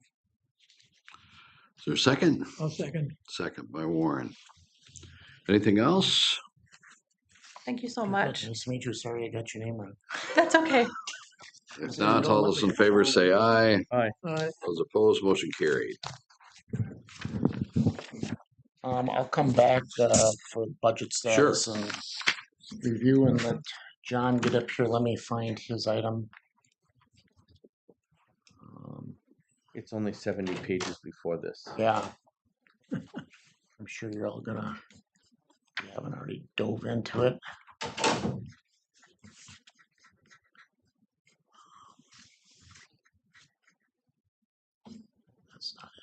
Is there a second? I'll second. Second by Warren. Anything else? Thank you so you're good. much. Nice to meet you. Sorry I got your name wrong. That's okay. If not, all those in favor say aye. Aye. Those opposed, motion carried. I'll come back for budget Sure. status and review and let John get up here. Let me find his item. It's only 70 pages before this. Yeah. I'm sure you're all gonna, if you haven't already dove into it. That's not it.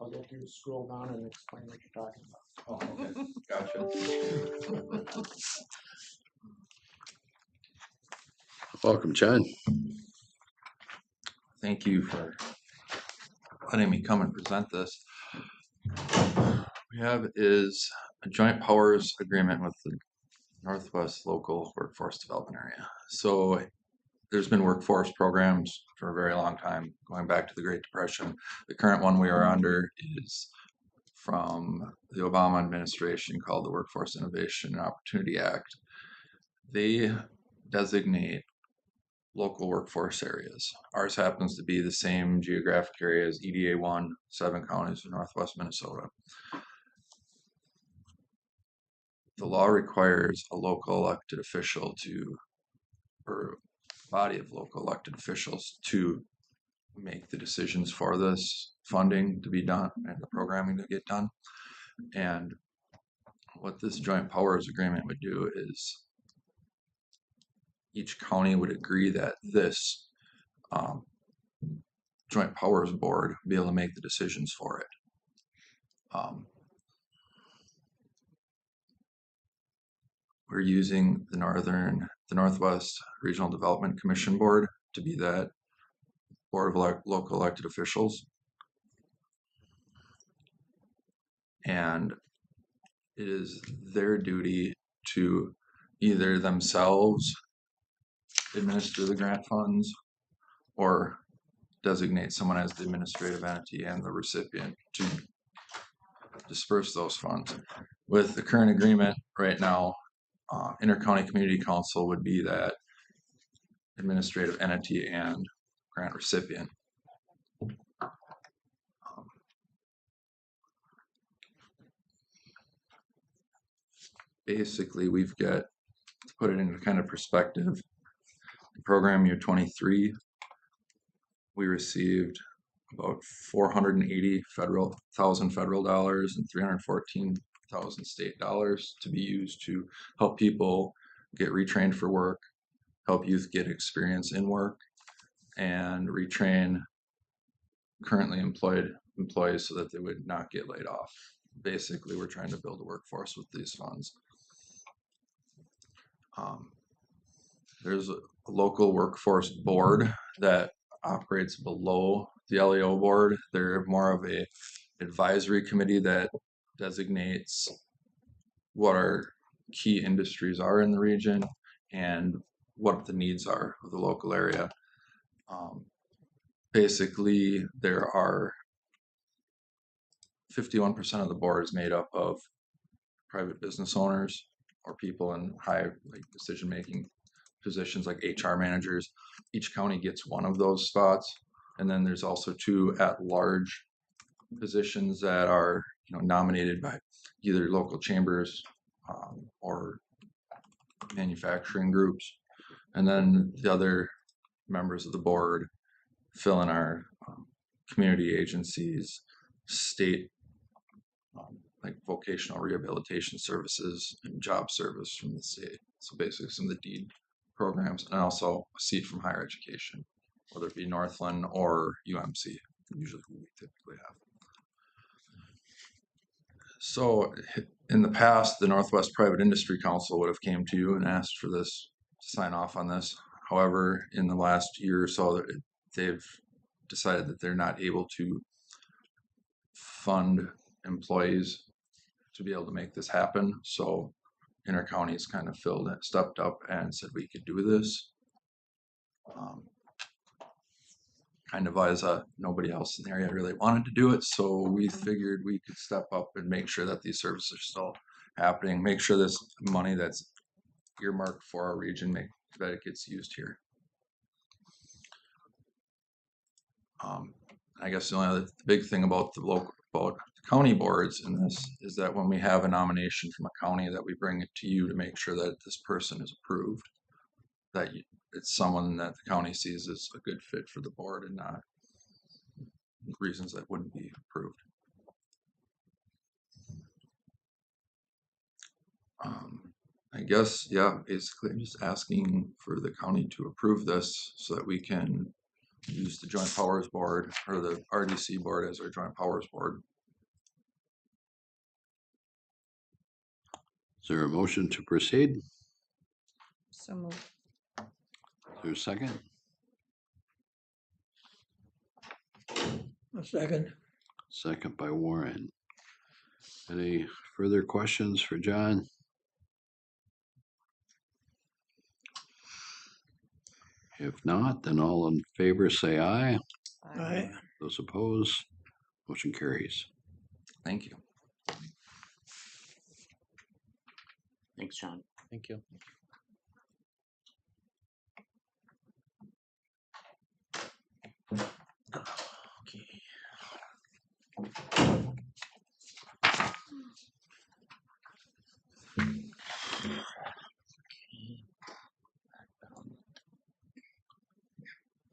All you have to do is scroll down and explain what you're talking about. Oh, okay, gotcha. Welcome, John. Thank you for letting me come and present this. We have is a joint powers agreement with the Northwest Local Workforce Development Area. So there's been workforce programs for a very long time, going back to the Great Depression. The current one we are under is from the Obama administration called the Workforce Innovation and Opportunity Act. They designate local workforce areas. Ours happens to be the same geographic area as EDA 1, 7 counties in northwest Minnesota. The law requires a local elected official to, or body of local elected officials to make the decisions for this funding to be done and the programming to get done. And what this joint powers agreement would do is each county would agree that this joint powers board would be able to make the decisions for it. We're using the Northwest Regional Development Commission Board to be that board of local elected officials. And it is their duty to either themselves administer the grant funds or designate someone as the administrative entity and the recipient to disperse those funds. With the current agreement right now, Intercounty Community Council would be that administrative entity and grant recipient. Basically, we've got, to put it into kind of perspective, the program year 23, we received about $480,000 federal dollars and $314,000 state dollars to be used to help people get retrained for work, help youth get experience in work, and retrain currently employed employees so that they would not get laid off. Basically, we're trying to build a workforce with these funds. There's a local workforce board that operates below the LEO board. They're more of a advisory committee that designates what our key industries are in the region and what the needs are of the local area. Basically, there are 51% of the board is made up of private business owners or people in high decision-making positions like HR managers. Each county gets one of those spots. And then there's also 2 at-large positions that are nominated by either local chambers or manufacturing groups. And then the other members of the board fill in our community agencies, state like vocational rehabilitation services and job service from the state. So basically some of the deed programs, and also a seat from higher education, whether it be Northland or UMC, usually who we typically have. So in the past, the Northwest Private Industry Council would have came to you and asked for this, to sign off on this. However, in the last year or so, they've decided that they're not able to fund employees to be able to make this happen. So intercounties kind of stepped up and said we could do this. Kind of as nobody else in the area really wanted to do it, so we figured we could step up and make sure that these services are still happening, make sure this money that's earmarked for our region, that it gets used here. I guess the only other big thing about about county boards in this is that when we have a nomination from a county, that we bring it to you to make sure that this person is approved, that it's someone that the county sees as a good fit for the board and not reasons that wouldn't be approved. I guess, yeah, basically I'm just asking for the county to approve this so that we can use the Joint Powers Board or the RDC board as our Joint Powers Board. Is there a motion to proceed? So moved. Is there a second? A second. Second by Warren. Any further questions for John? If not, then all in favor say aye. Aye. Those opposed, motion carries. Thank you. Thanks, John. Thank you. Okay.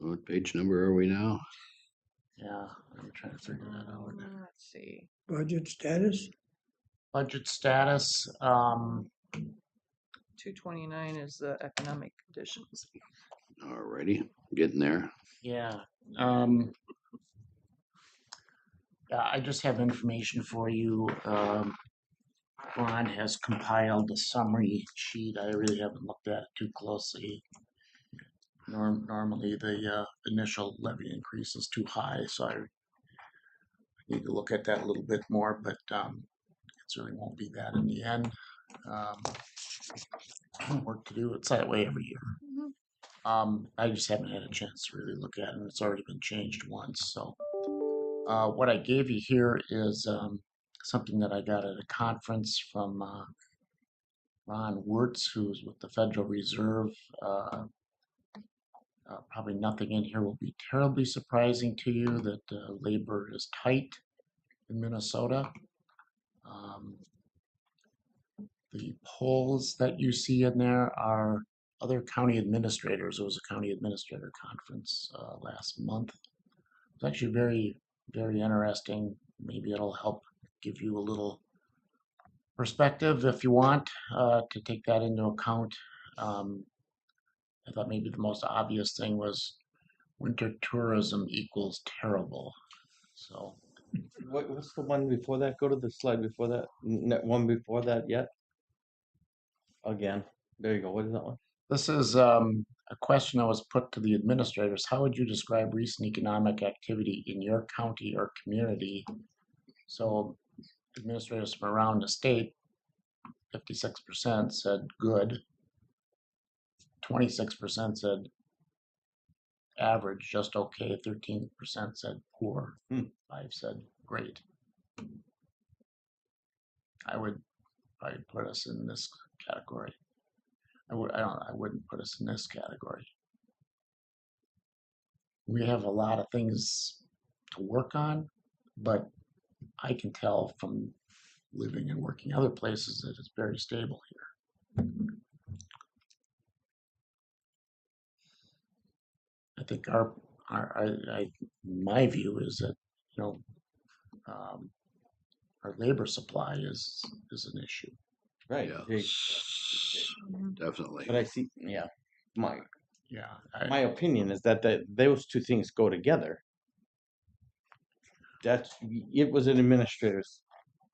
What page number are we now? Yeah, I'm trying to figure that out. Let's see. Budget status? Budget status, 229 is the economic conditions. Alrighty, getting there. yeah. Yeah, I just have information for you. Ron has compiled a summary sheet. I really haven't looked at it too closely. Normally the initial levy increase is too high, so I need to look at that a little bit more, but it certainly won't be that in the end. Work to do. It's that way every year. I just haven't had a chance to really look at it, and it's already been changed once. So what I gave you here is something that I got at a conference from Ron Wirtz, who's with the Federal Reserve. Probably nothing in here will be terribly surprising to you that labor is tight in Minnesota. The polls that you see in there are other county administrators. There was a county administrator conference last month. It's actually very, very interesting. Maybe it'll help give you a little perspective if you want to take that into account. I thought maybe the most obvious thing was winter tourism equals terrible. So What's the one before that? Go to the slide before that. One before that yet? Again. There you go. What is that one? this is a question that was put to the administrators. How would you describe recent economic activity in your county or community? So administrators from around the state, 56% said good, 26% said average, just okay, 13% said poor, 5 said great. I would probably put us in this category. I wouldn't put us in this category. We have a lot of things to work on, but I can tell from living and working other places that it's very stable here. I think my view is that, you know, our labor supply is an issue. Right. Yes, definitely. But I see, yeah. Yeah. my opinion is that those two things go together. It was an administrator's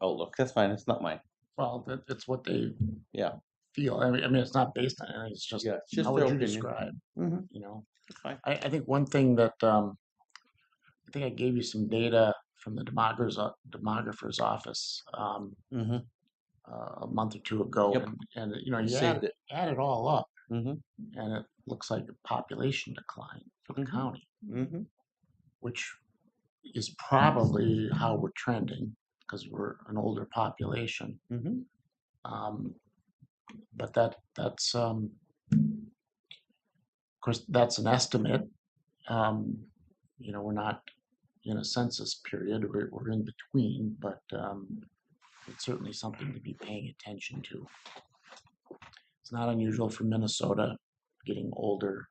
outlook. That's fine. It's not mine. Well, it's what they Yeah. feel. I mean, it's not based on anything. It's just, Yeah, it's just how their would you opinion. describe, Mm-hmm. you know? It's fine. I think one thing that, I think I gave you some data from the demographer's office, Mm-hmm. a month or two ago. Yep. And you know, You you saved it. add it all up Mm-hmm. and it looks like a population decline for the county, Mm-hmm. which is probably how we're trending because we're an older population. Mm-hmm. But that's of course that's an estimate. You know, we're not in a census period. We're in between, but it's certainly something to be paying attention to. It's not unusual for Minnesota getting older.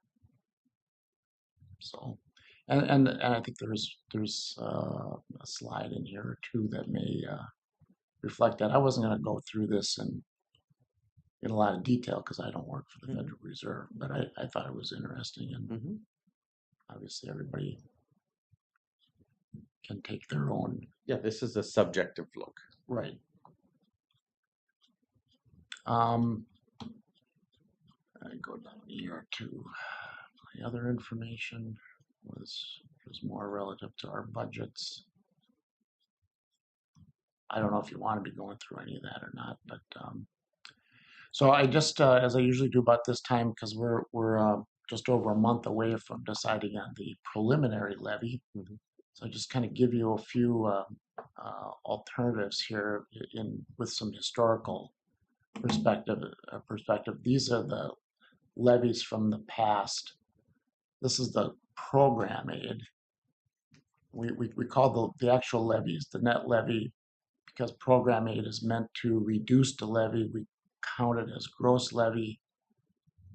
So, and I think there's a slide in here or two that may reflect that. I wasn't going to go through this in a lot of detail because I don't work for the Federal Reserve, but I thought it was interesting, and obviously everybody can take their own. Yeah, this is a subjective look. Right. I go down here to my other information was more relative to our budgets. I don't know if you want to be going through any of that or not, but so I just as I usually do about this time because we're just over a month away from deciding on the preliminary levy. So I just kind of give you a few alternatives here with some historical perspective. These are the levies from the past. This is the program aid. We call the actual levies the net levy because program aid is meant to reduce the levy. We count it as gross levy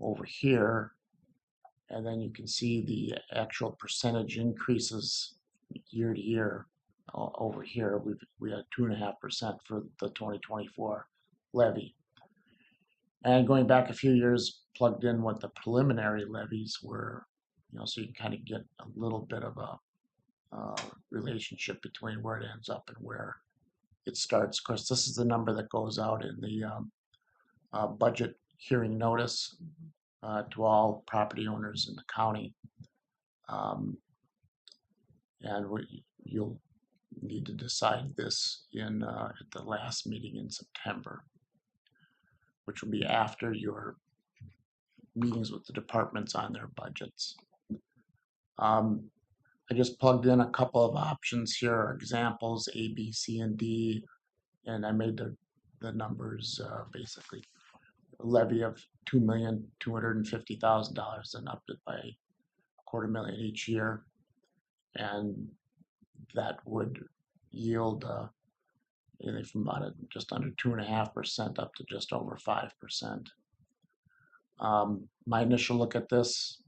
over here. And then you can see the actual percentage increases year to year over here. We had 2.5% for the 2024 levy. And going back a few years, plugged in what the preliminary levies were, you know, so you can kind of get a little bit of a relationship between where it ends up and where it starts. Of course, this is the number that goes out in the budget hearing notice to all property owners in the county. And you'll need to decide this at the last meeting in September, which will be after your meetings with the departments on their budgets. I just plugged in a couple of options here, examples A, B, C, and D, and I made the numbers basically a levy of $2,250,000 and upped it by $250,000 each year, and that would yield anything from about just under 2.5% up to just over 5%. My initial look at this,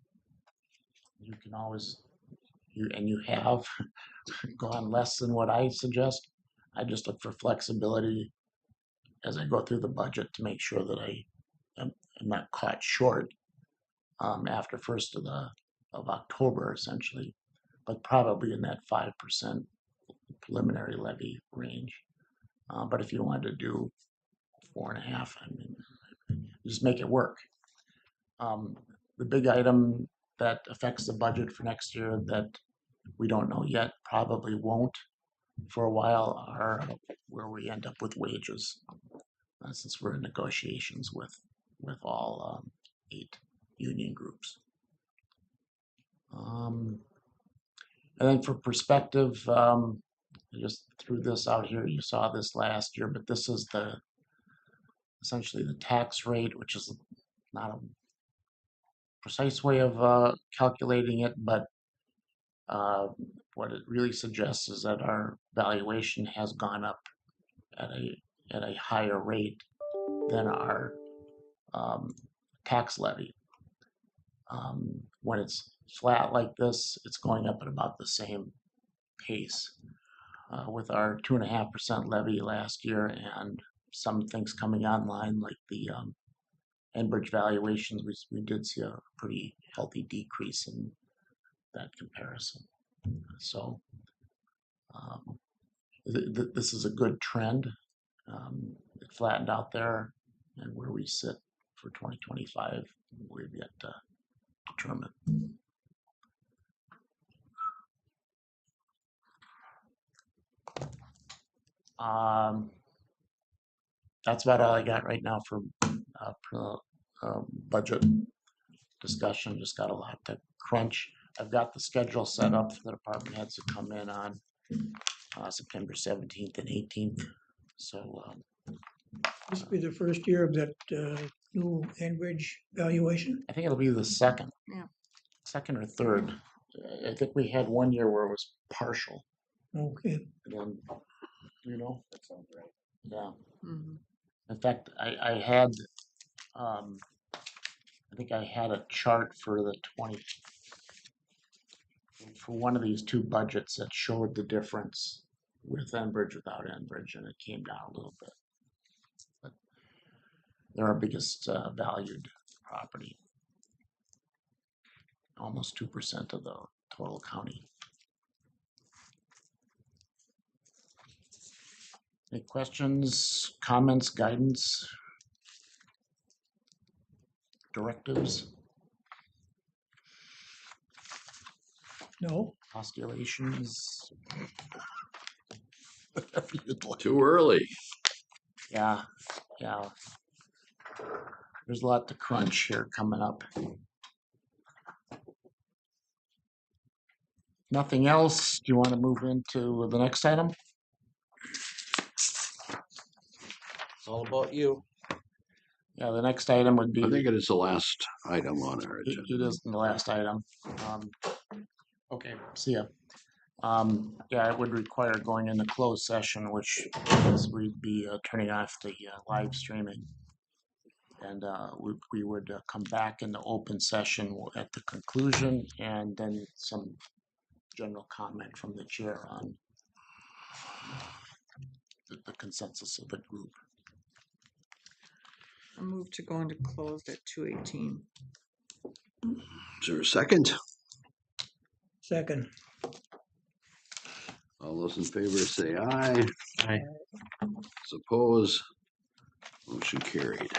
you can always you have gone less than what I suggest. I just look for flexibility as I go through the budget to make sure that I'm not caught short after 1st of October, essentially, but probably in that 5% preliminary levy range. But if you wanted to do 4.5, I mean, just make it work. The big item that affects the budget for next year that we don't know yet, probably won't for a while, are where we end up with wages, since we're in negotiations with all 8 union groups. And then for perspective, I just threw this out here. You saw this last year, but this is essentially the tax rate, which is not a precise way of calculating it, but what it really suggests is that our valuation has gone up at a higher rate than our tax levy. When it's flat like this, it's going up at about the same pace. With our 2.5% levy last year and some things coming online like the Enbridge valuations, we did see a pretty healthy decrease in that comparison. So this is a good trend. It flattened out there, and where we sit for 2025, we've yet to determine. That's about all I got right now for budget discussion. Just got a lot to crunch. I've got the schedule set up for the department heads to come in on September 17th and 18th. So This will be the first year of that new Enbridge valuation. I think it'll be the second. Yeah. Second or third. I think we had one year where it was partial. Okay. And then, you know, That sounds right. yeah. Mhm. In fact, I had, I think I had a chart for the for one of these two budgets that showed the difference with Enbridge, without Enbridge, and it came down a little bit. But they're our biggest valued property. Almost 2% of the total county. Any questions, comments, guidance, directives, No, postulations? Whatever you'd like. Too early. Yeah, yeah. There's a lot to crunch here coming up. Nothing else? Do you want to move into the next item? It's all about you. Yeah, the next item would be. I think it is the last item on our It agenda. is the last item. Okay, see ya. Yeah, it would require going into closed session, which is we'd be turning off the live streaming. And we would come back into open session at the conclusion, and then some general comment from the chair on the consensus of the group. I move to go into closed at 2:18. Is there a second? second. All those in favor say aye. Aye. Suppose. Motion carried.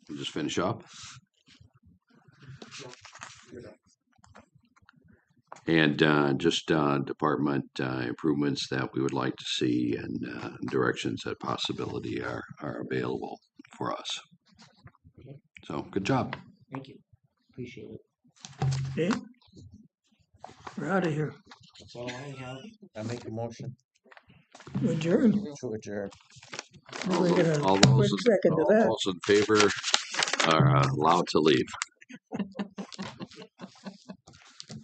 We'll just finish up. And just department improvements that we would like to see and directions that possibility are available for us. So good job. Thank you. Appreciate it. Okay? We're out of here. That's all I have. I make a motion Adjourn. to adjourn. We get a All quick those, second to all that. those in favor are allowed to leave.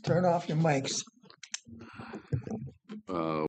Turn off your mics.